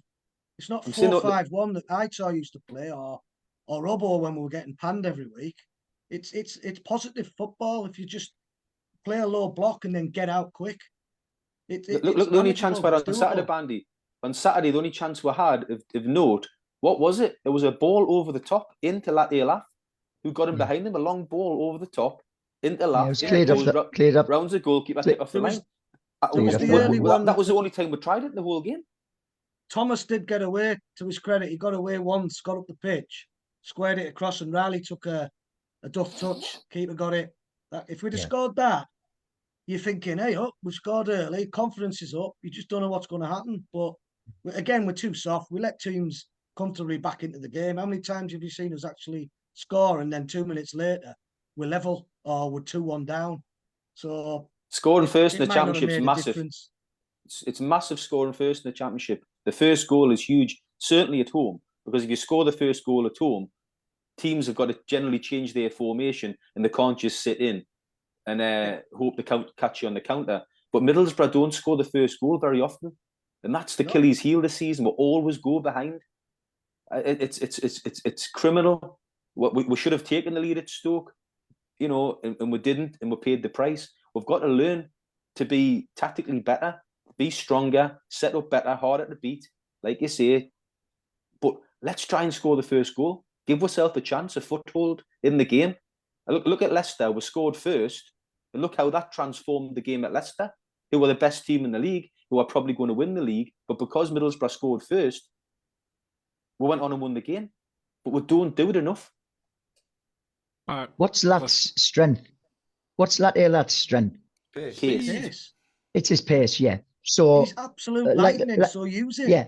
It's not 4-5-1 that Aitor used to play, or Robbo when we were getting panned every week. It's positive football if you just play a low block and then get out quick. Look, the only chance we had on Saturday, Bandy. On Saturday, the only chance we had of note, what was it? It was a ball over the top into Elaf, who got him behind him, a long ball over the top into Elaf. Yeah, it was cleared up. Rounds the goalkeeper, hit off the line. That was the only time we tried it in the whole game. Thomas did get away, to his credit. He got away once, got up the pitch, squared it across, and Riley took a duff touch. Keeper got it. If we'd have scored that, you're thinking, hey, we scored early, confidence is up. You just don't know what's going to happen. But again, we're too soft. We let teams comfortably back into the game. How many times have you seen us actually score and then 2 minutes later we're level or we're 2-1 down? So scoring first in the Championship is massive. It's massive scoring first in the Championship. The first goal is huge, certainly at home, because if you score the first goal at home, teams have got to generally change their formation and they can't just sit in and hope to catch you on the counter. But Middlesbrough don't score the first goal very often, and that's the Achilles heel this season. We always go behind. It's criminal. We should have taken the lead at Stoke, you know, and we didn't, and we paid the price. We've got to learn to be tactically better, be stronger, set up better, harder to beat, like you say. But let's try and score the first goal. Give ourselves a chance, a foothold in the game. Look at Leicester. We scored first. And look how that transformed the game at Leicester, who were the best team in the league, who are probably going to win the league. But because Middlesbrough scored first, we went on and won the game. But we don't do it enough. What's Lat's strength? What's Lat's strength? Pace. It's his pace, yeah. So he's absolute lightning, so use it. Yeah.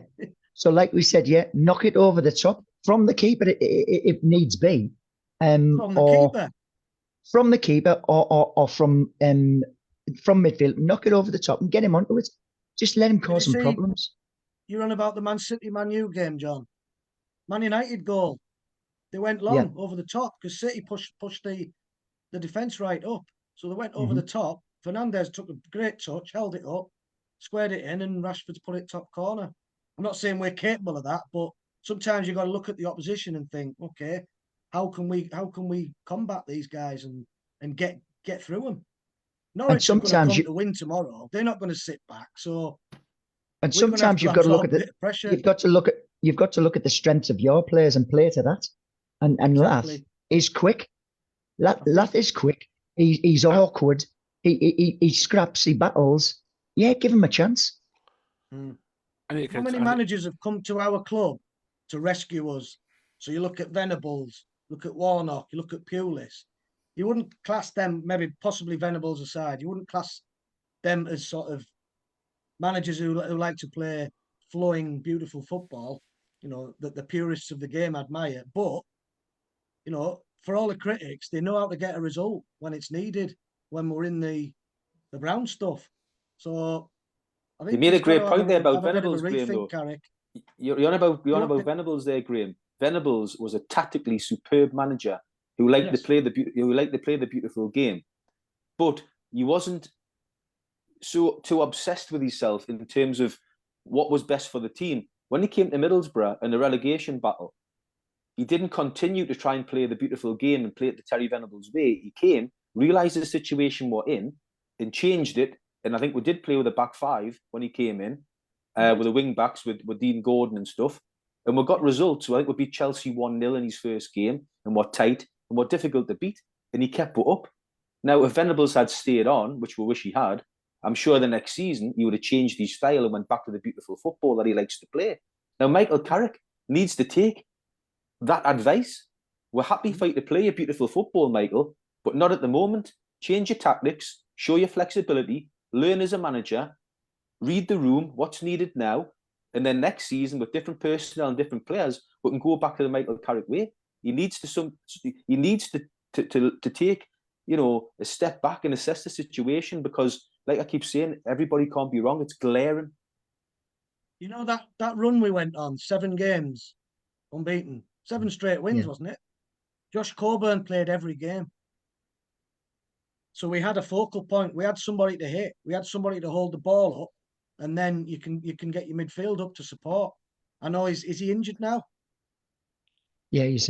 So like we said, knock it over the top from the keeper if needs be. From the keeper or from midfield, knock it over the top and get him onto it. Just let him cause some problems. You're on about the Man City Man U game, John. Man United goal. They went long over the top because City pushed the defence right up. So they went over the top. Fernandes took a great touch, held it up, squared it in, and Rashford's put it top corner. I'm not saying we're capable of that, but sometimes you've got to look at the opposition and think, okay, how can we combat these guys and get through them? Norwich are going to come to win tomorrow. They're not going to sit back. So, and sometimes you've got to look at you've got to look at the strengths of your players and play to that. And exactly. Lath is quick. Lath is quick. He's awkward. He scraps. He battles. Yeah, give him a chance. How many managers have come to our club to rescue us? So you look at Venables, look at Warnock, you look at Pulis. You wouldn't class them, maybe possibly Venables aside, you wouldn't class them as sort of managers who like to play flowing, beautiful football, you know, that the purists of the game admire. But, you know, for all the critics, they know how to get a result when it's needed, when we're in the brown stuff. So I think you made a great point there about Venables, Graham. You're on about Venables there, Graham. Venables was a tactically superb manager who liked to play the beautiful game, but he wasn't too obsessed with himself in terms of what was best for the team. When he came to Middlesbrough in the relegation battle, he didn't continue to try and play the beautiful game and play it the Terry Venables way. He came, realised the situation we're in, and changed it. And I think we did play with a back five when he came in, with the wing backs with Dean Gordon and stuff. And we got results. So I think we beat Chelsea 1-0 in his first game, and we're tight and we're difficult to beat. And he kept it up. Now, if Venables had stayed on, which we wish he had, I'm sure the next season he would have changed his style and went back to the beautiful football that he likes to play. Now, Michael Carrick needs to take that advice. We're happy for you to play your beautiful football, Michael, but not at the moment. Change your tactics, show your flexibility, learn as a manager, read the room, what's needed now, and then next season with different personnel and different players, we can go back to the Michael Carrick way. He needs to take, you know, a step back and assess the situation, because like I keep saying, everybody can't be wrong. It's glaring. You know that run we went on, 7 games unbeaten, 7 straight wins, wasn't it? Josh Coburn played every game. So we had a focal point. We had somebody to hit. We had somebody to hold the ball up, and then you can get your midfield up to support. I know is he injured now? Yeah, he's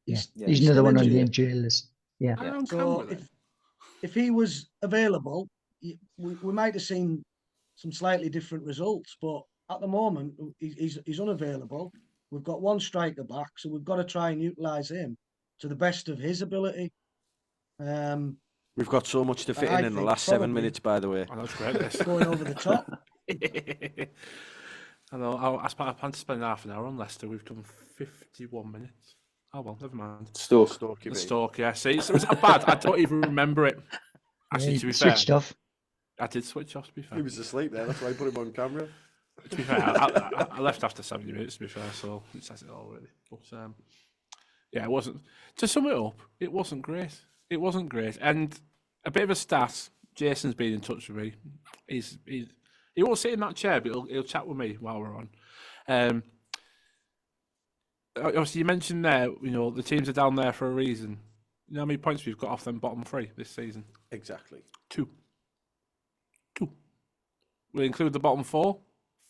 He's another still one on the injured. injury list. Yeah. So if he was available, we might have seen some slightly different results. But at the moment, he's unavailable. We've got one striker back, so we've got to try and utilise him to the best of his ability. We've got so much to fit I in the think last 7 probably- minutes, by the way. I know it's great. This. Going over the top. I know. I plan to spend half an hour on Leicester. We've done 51 minutes. Oh well, never mind. Stoke. The Stoke, yeah. See, so it's not bad. I don't even remember it. Actually, to be fair, Switched off. I did switch off. To be fair, He was asleep there. That's why I put him on camera. to be fair, I left after 70 minutes. To be fair, so it says it all really. But yeah, it wasn't. To sum it up, it wasn't great. It wasn't great. And a bit of a stat. Jason's been in touch with me. He won't sit in that chair, but he'll chat with me while we're on. Obviously, you mentioned there, the teams are down there for a reason. You know how many points we've got off them bottom 3 this season? Exactly. 2. We'll include the bottom 4.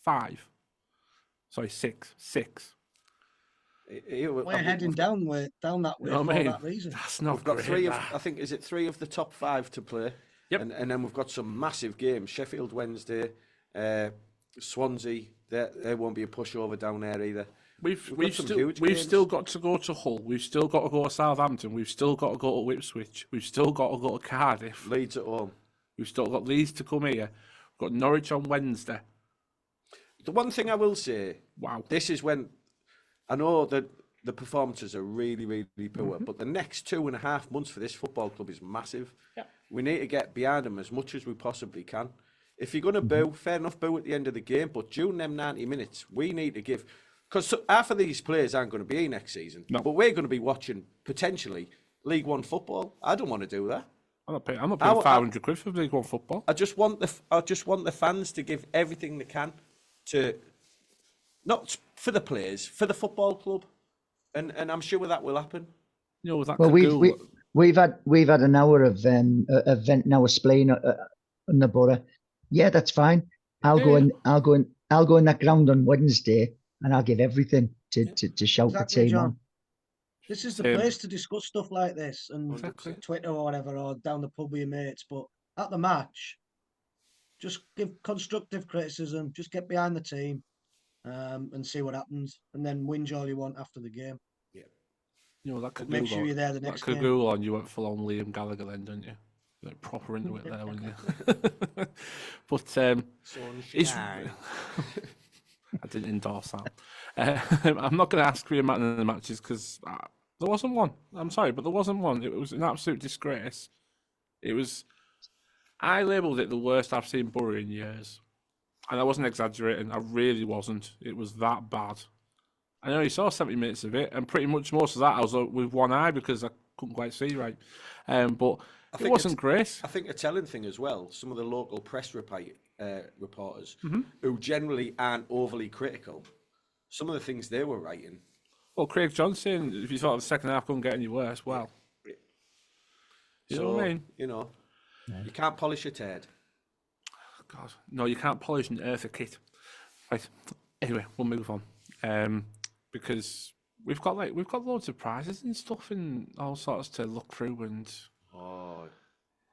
5. Sorry, 6. We're heading down that way for that reason. That's not We've got great, 3 of, that. I think, is it 3 of the top 5 to play? Yep. And then we've got some massive games. Sheffield Wednesday, Swansea. There won't be a pushover down there either. We've still got to go to Hull. We've still got to go to Southampton. We've still got to go to Ipswich. We've still got to go to Cardiff. Leeds at home. We've still got Leeds to come here. We've got Norwich on Wednesday. The one thing I will say, wow, this is when I know that the performances are really, really poor, but the next 2.5 months for this football club is massive. Yep. We need to get behind them as much as we possibly can. If you're going to boo, fair enough, boo at the end of the game, but during them 90 minutes, we need to give... Because half of these players aren't going to be here next season, but we're going to be watching, potentially, League One football. I don't want to do that. I'm not paying 500 quid for League One football. I just want the fans to give everything they can to... Not for the players, for the football club. And I'm sure that will happen. That Well, we've had an hour of event now, a spleen on the borough. Yeah, that's fine. I'll go in that ground on Wednesday, and I'll give everything to shout Exactly, the team John. on. This is the place to discuss stuff like this, and Twitter or whatever, or down the pub with your mates. But at the match, just give constructive criticism. Just get behind the team, and see what happens, and then whinge all you want after the game. Yeah. That could make sure you're there the next that could game. Google on. You went full on Liam Gallagher then, didn't you? Like proper into it there, weren't you? But he's... I didn't endorse that. I'm not going to ask for your man in the matches because there wasn't one. I'm sorry, but there wasn't one. It was an absolute disgrace. It was. I labelled it the worst I've seen Borough in years, and I wasn't exaggerating. I really wasn't. It was that bad. I only saw 70 minutes of it, and pretty much most of that I was with one eye because I couldn't quite see right. But it wasn't great. I think a telling thing as well, some of the local press reporters, who generally aren't overly critical, some of the things they were writing. Well, Craig Johnson, if you thought the second half couldn't get any worse, well. You know what I mean? You can't polish a turd. God, no, you can't polish an earth a kit. Right. Anyway, we'll move on. Because we've got loads of prizes and stuff and all sorts to look through and.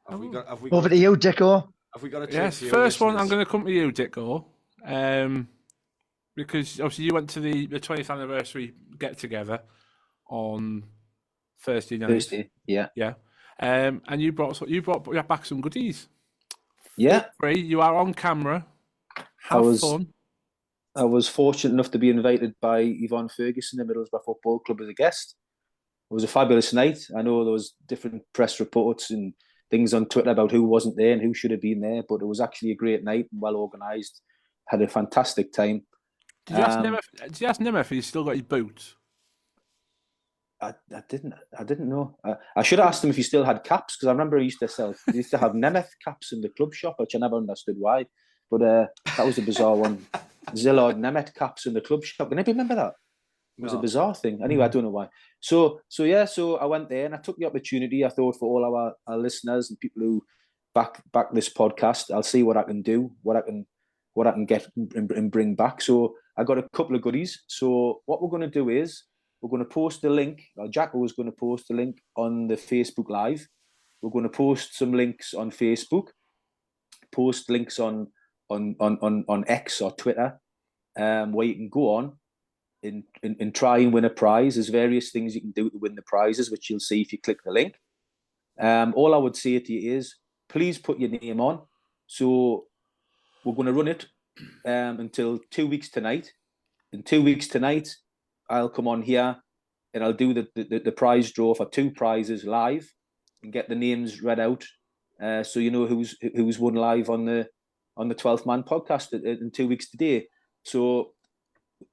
Have we got over to you, Dicko? Have we got a yes? First one, I'm going to come to you, Dicko. Because obviously you went to the 20th anniversary get together on Thursday night. Thursday, yeah. And you brought back some goodies. Yeah. Free. You are on camera. Have fun. I was fortunate enough to be invited by Yvonne Ferguson, the Middlesbrough Football Club, as a guest. It was a fabulous night. I know there was different press reports and things on Twitter about who wasn't there and who should have been there, but it was actually a great night and well organised. Had a fantastic time. Did you ask Nimmer if he's still got his boots? I didn't know. I should have asked him if he still had caps, because I remember he used to have Nemeth caps in the club shop, which I never understood why. But that was a bizarre one. Zillard Nemeth caps in the club shop. Can anybody remember that? It was a bizarre thing. Anyway, I don't know why. So I went there and I took the opportunity. I thought, for all our listeners and people who back this podcast, I'll see what I can do, what I can get and bring back. So I got a couple of goodies. So what we're going to do is, we're going to post the link, or Jacko was going to post the link on the Facebook Live. We're going to post some links on Facebook, post links on X or Twitter, where you can go on and try and win a prize. There's various things you can do to win the prizes, which you'll see if you click the link. All I would say to you is, please put your name on. So we're going to run it until 2 weeks tonight. In 2 weeks tonight, I'll come on here and I'll do the prize draw for 2 prizes live and get the names read out, so you know who's won live on the 12th Man podcast in 2 weeks today. So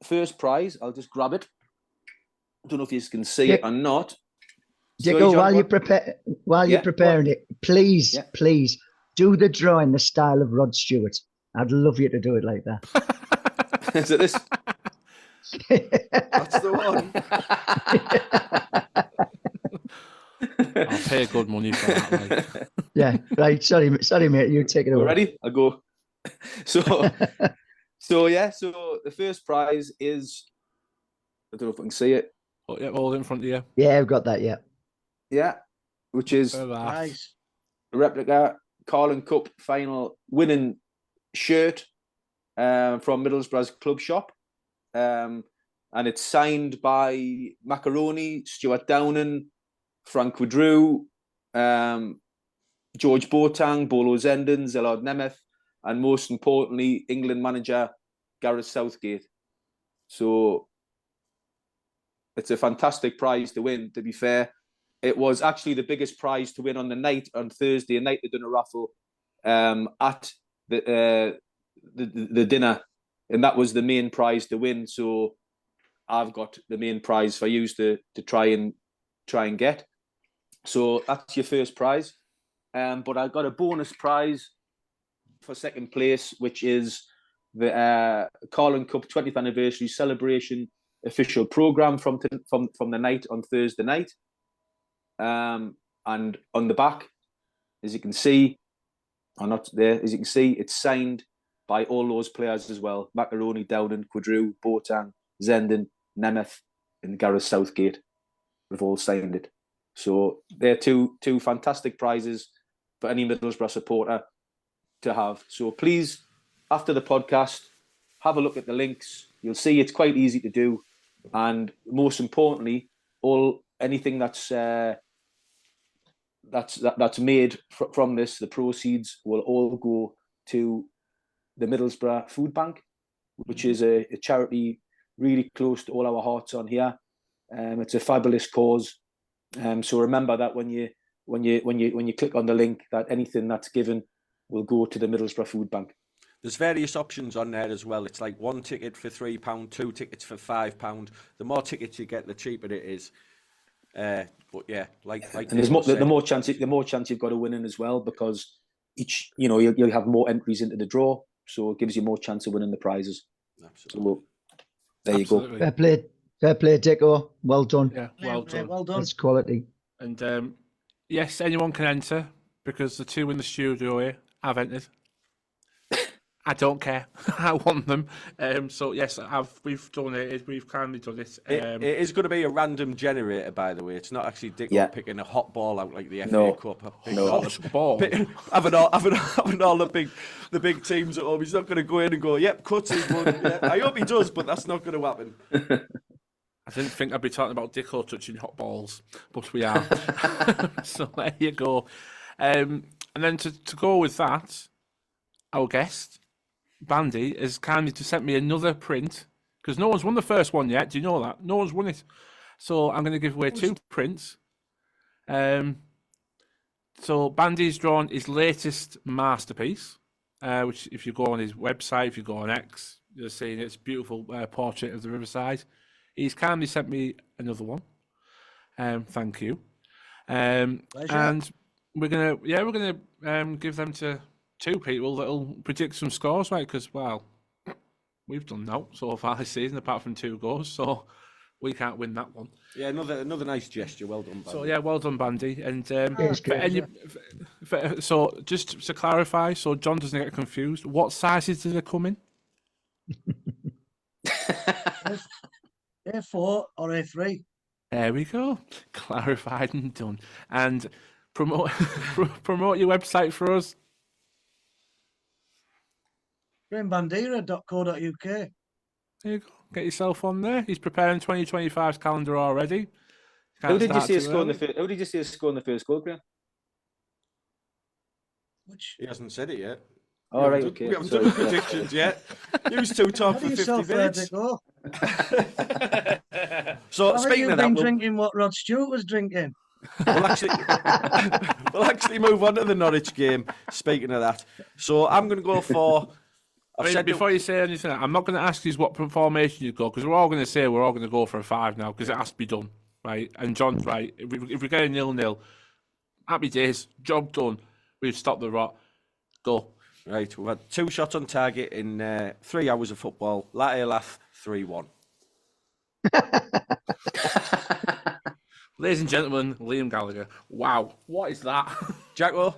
first prize, I'll just grab it. I don't know if you can see it or not. Dicko, while you're preparing it, please do the draw in the style of Rod Stewart. I'd love you to do it like that. Is it this? That's the one. I'll pay good money for that. Like. Yeah, right. Sorry, mate. You take it away. Ready? I'll go. So the first prize is, I don't know if I can see it. Oh, yeah, all in front of you. Yeah, I've got that. Yeah. Yeah, which is Nice. a replica Carling Cup final winning shirt from Middlesbrough's club shop. And it's signed by Macaroni, Stuart Downing, Frank Woodrow, George Boateng, Bolo Zenden, Zillard Nemeth, and most importantly, England manager Gareth Southgate. So it's a fantastic prize to win, to be fair. It was actually the biggest prize to win on Thursday night. They done a raffle at the dinner, and that was the main prize to win. So I've got the main prize for you to try and get. So that's your first prize. But I got a bonus prize for second place, which is the Carling Cup 20th anniversary celebration official program from the night on Thursday night. And on the back, as you can see, or not there, as you can see, it's signed by all those players as well. Macaroni, Dowden, Quadru, Boateng, Zenden, Nemeth, and Gareth Southgate. We've all signed it. So they're two fantastic prizes for any Middlesbrough supporter to have. So please, after the podcast, have a look at the links. You'll see it's quite easy to do. And most importantly, anything that's made from this, the proceeds will all go to the Middlesbrough Food Bank, which is a charity really close to all our hearts on here. It's a fabulous cause. So remember that when you click on the link, that anything that's given will go to the Middlesbrough Food Bank. There's various options on there as well. It's like 1 ticket for £3, 2 tickets for £5. The more tickets you get, the cheaper it is. But yeah, like and there's the more chance you've got of winning as well, because each you'll have more entries into the draw, so it gives you more chance of winning the prizes. Absolutely. So there you go. Fair play, Dicko. Well done. Yeah, well done. Well done. That's quality. And yes, anyone can enter, because the two in the studio here have entered. I don't care. I want them. So yes, we've done it. We've kindly done it. It is going to be a random generator, by the way. It's not actually Dicko picking a hot ball out like the FA Cup. Hot ball. Having all the big teams at home. He's not going to go in and go, "Yep, cuts is one." Yeah, I hope he does, but that's not going to happen. I didn't think I'd be talking about Dicko touching hot balls, but we are. So there you go. And then to go with that, our guest, Bandy, has kindly just sent me another print, because no one's won the first one yet. Do you know that? No one's won it. So I'm going to give away 2 prints. So Bandy's drawn his latest masterpiece, which if you go on his website, if you go on X, you're seeing it's a beautiful portrait of the Riverside. He's kindly sent me another one. Thank you. Pleasure. And we're gonna give them to two people that'll predict some scores, right? Because we've done that so far this season, apart from 2 goals, so we can't win that one. Yeah, another nice gesture. Well done, Bandy. So yeah, well done, Bandy. And It's good, so just to clarify, so John doesn't get confused, what sizes do they come in? A4 or A3. There we go. Clarified and done. And promote promote your website for us. Greenbandera.co.uk. There you go. Get yourself on there. He's preparing 2025's calendar already. How did you see a score in the first goal, Graham? Which He hasn't said it yet. All right, okay. We haven't done predictions yet. You was two talk for 50 minutes. So speaking of that, been drinking what Rod Stewart was drinking. we'll actually move on to the Norwich game. Speaking of that, so I'm going to go for. Before you say anything, I'm not going to ask you what formation you go, because we're all going to say we're all going to go for a 5 now, because it has to be done, right? And John's right. If we get a 0-0, happy days, job done. We've stopped the rot. Go. Right, we've had 2 shots on target in 3 hours of football. Lath 3-1. Ladies and gentlemen, Liam Gallagher. Wow, what is that? Jacko?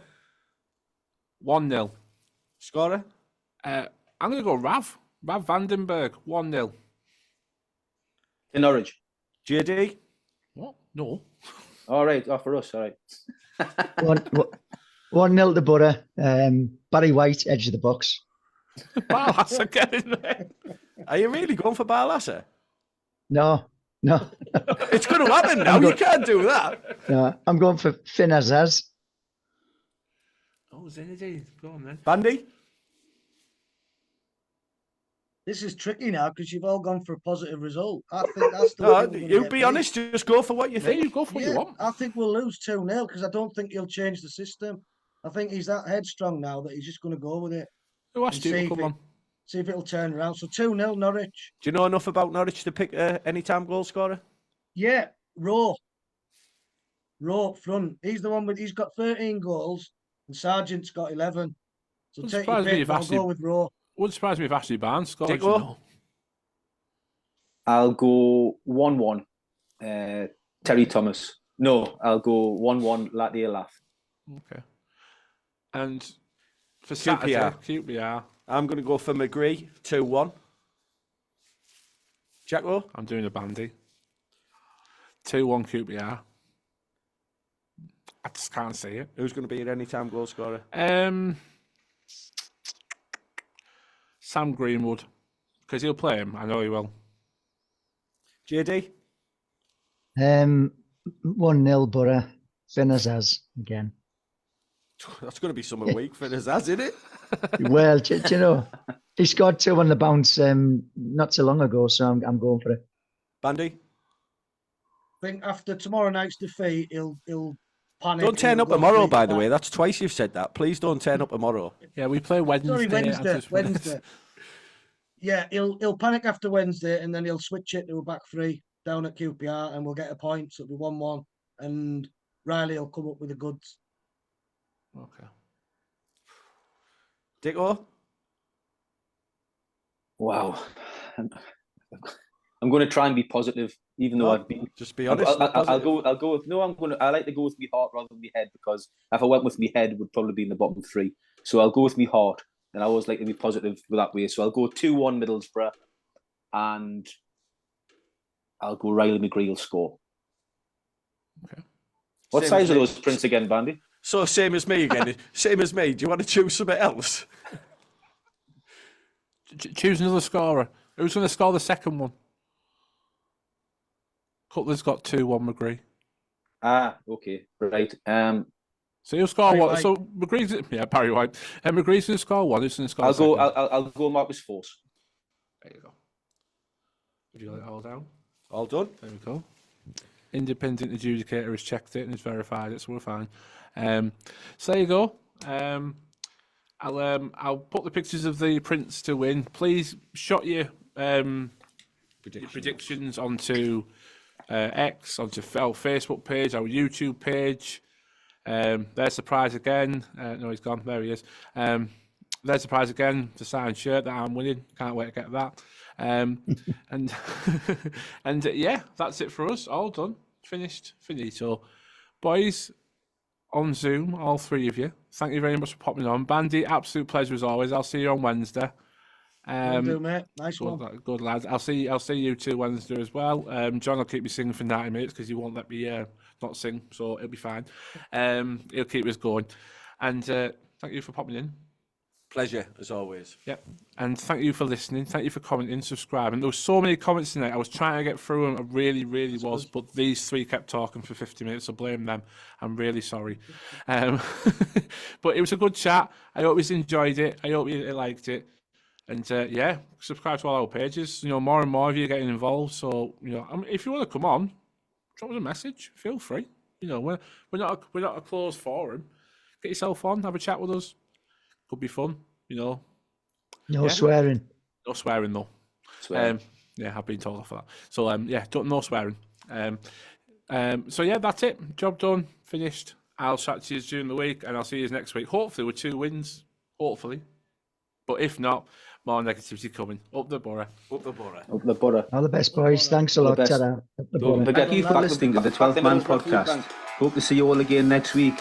1-0. Scorer? I'm going to go Rav Vandenberg, 1-0. In Norwich. JD? What? No. All right, for us, all right. 1-0 to Borough. Barry White, edge of the box. Barlasser, get in there. Are you really going for Barlasser? No. It's going to happen now. You can't do that. No, I'm going for Finn Azaz. Oh, Zinedine. Go on then. Bandy? This is tricky now because you've all gone for a positive result. I think that's the No, you be honest. Just go for what you think. You go for what you want. I think we'll lose 2-0 because I don't think he'll change the system. I think he's that headstrong now that he's just going to go with it. Who asked you to come on? See if it'll turn around. So 2-0 Norwich. Do you know enough about Norwich to pick any-time goal scorer? Yeah, Rowe up front. He's the one he's got 13 goals and Sargent's got 11. So take your pick, I'll go with Rowe. Wouldn't surprise me if Ashley Barnes scored. You know. I'll go 1-1. Terry Thomas. No, I'll go 1-1. Lath. Okay. And for Saturday, QPR. I'm going to go for McGree, 2-1. Jacko? I'm doing a Bandy. 2-1 QPR. I just can't see it. Who's going to be an any-time goal scorer? Sam Greenwood, because he'll play him. I know he will. JD? 1-0 Borough. Finn Azaz again. That's going to be something weak for Azaz, isn't it? Well, do you know, he scored 2 on the bounce not so long ago, so I'm going for it. Bandy? I think after tomorrow night's defeat, he'll panic. Don't turn up tomorrow, by the way. That's twice you've said that. Please don't turn up tomorrow. Yeah, we play Wednesday. Sorry, Wednesday. Yeah, he'll panic after Wednesday, and then he'll switch it to a back 3 down at QPR, and we'll get a point. So it'll be 1-1, and Riley will come up with the goods. Okay. Dicko? Wow. I'm going to try and be positive, even though I've been. Just be honest. I'll go with no. I like to go with my heart rather than my head, because if I went with my head, it would probably be in the bottom 3. So I'll go with my heart, and I always like to be positive that way. So I'll go 2-1 Middlesbrough, and I'll go Riley McGree will score. Okay. What size are those prints again, Bandy? So same as me again. Same as me. Do you want to choose something else? Choose another scorer. Who's going to score the second one? Cutler's got 2-1 McGree. Okay, right. So he'll score Barry one. White. So McGree's Barry White. And McGree's going to score one. Who's going to score? I'll go Marcus Force. There you go. Would you like it all down? All done. There we go. Independent adjudicator has checked it and has verified it, so we're fine. So there you go. I'll put the pictures of the prints to win. Please shot your predictions onto X, onto our Facebook page, our YouTube page. There's the prize again. No, he's gone. There he is. There's the prize again, the signed shirt that I'm winning. Can't wait to get that. And and yeah, that's it for us. All done. Finished. Finito. Boys, on Zoom, all three of you. Thank you very much for popping on. Bandy, absolute pleasure as always. I'll see you on Wednesday. Will do, mate. Nice one. Good lads. I'll see you two Wednesday as well. John will keep me singing for 90 minutes because he won't let me not sing, so it'll be fine. He'll keep us going. And thank you for popping in. Pleasure, as always. Yep. And thank you for listening. Thank you for commenting, subscribing. There were so many comments tonight. I was trying to get through them. I really, really was. But these three kept talking for 50 minutes, so blame them. I'm really sorry. But it was a good chat. I hope you enjoyed it. I hope you liked it. And yeah, subscribe to all our pages. You know, more and more of you are getting involved. So, you know, if you want to come on, drop us a message. Feel free. You know, we're not a closed forum. Get yourself on, have a chat with us. Could be fun, you know. No swearing. No swearing though. Yeah, I've been told off for that. So yeah, no swearing. So yeah, that's it. Job done, finished. I'll chat to you during the week, and I'll see you next week. Hopefully with 2 wins. Hopefully, but if not, more negativity coming. Up the borough. Up the borough. Up the borough. All the best, boys. Thanks a lot. Ta-ra. Up the borough. Thank you for listening to the 12th Man podcast. Hope to see you all again next week.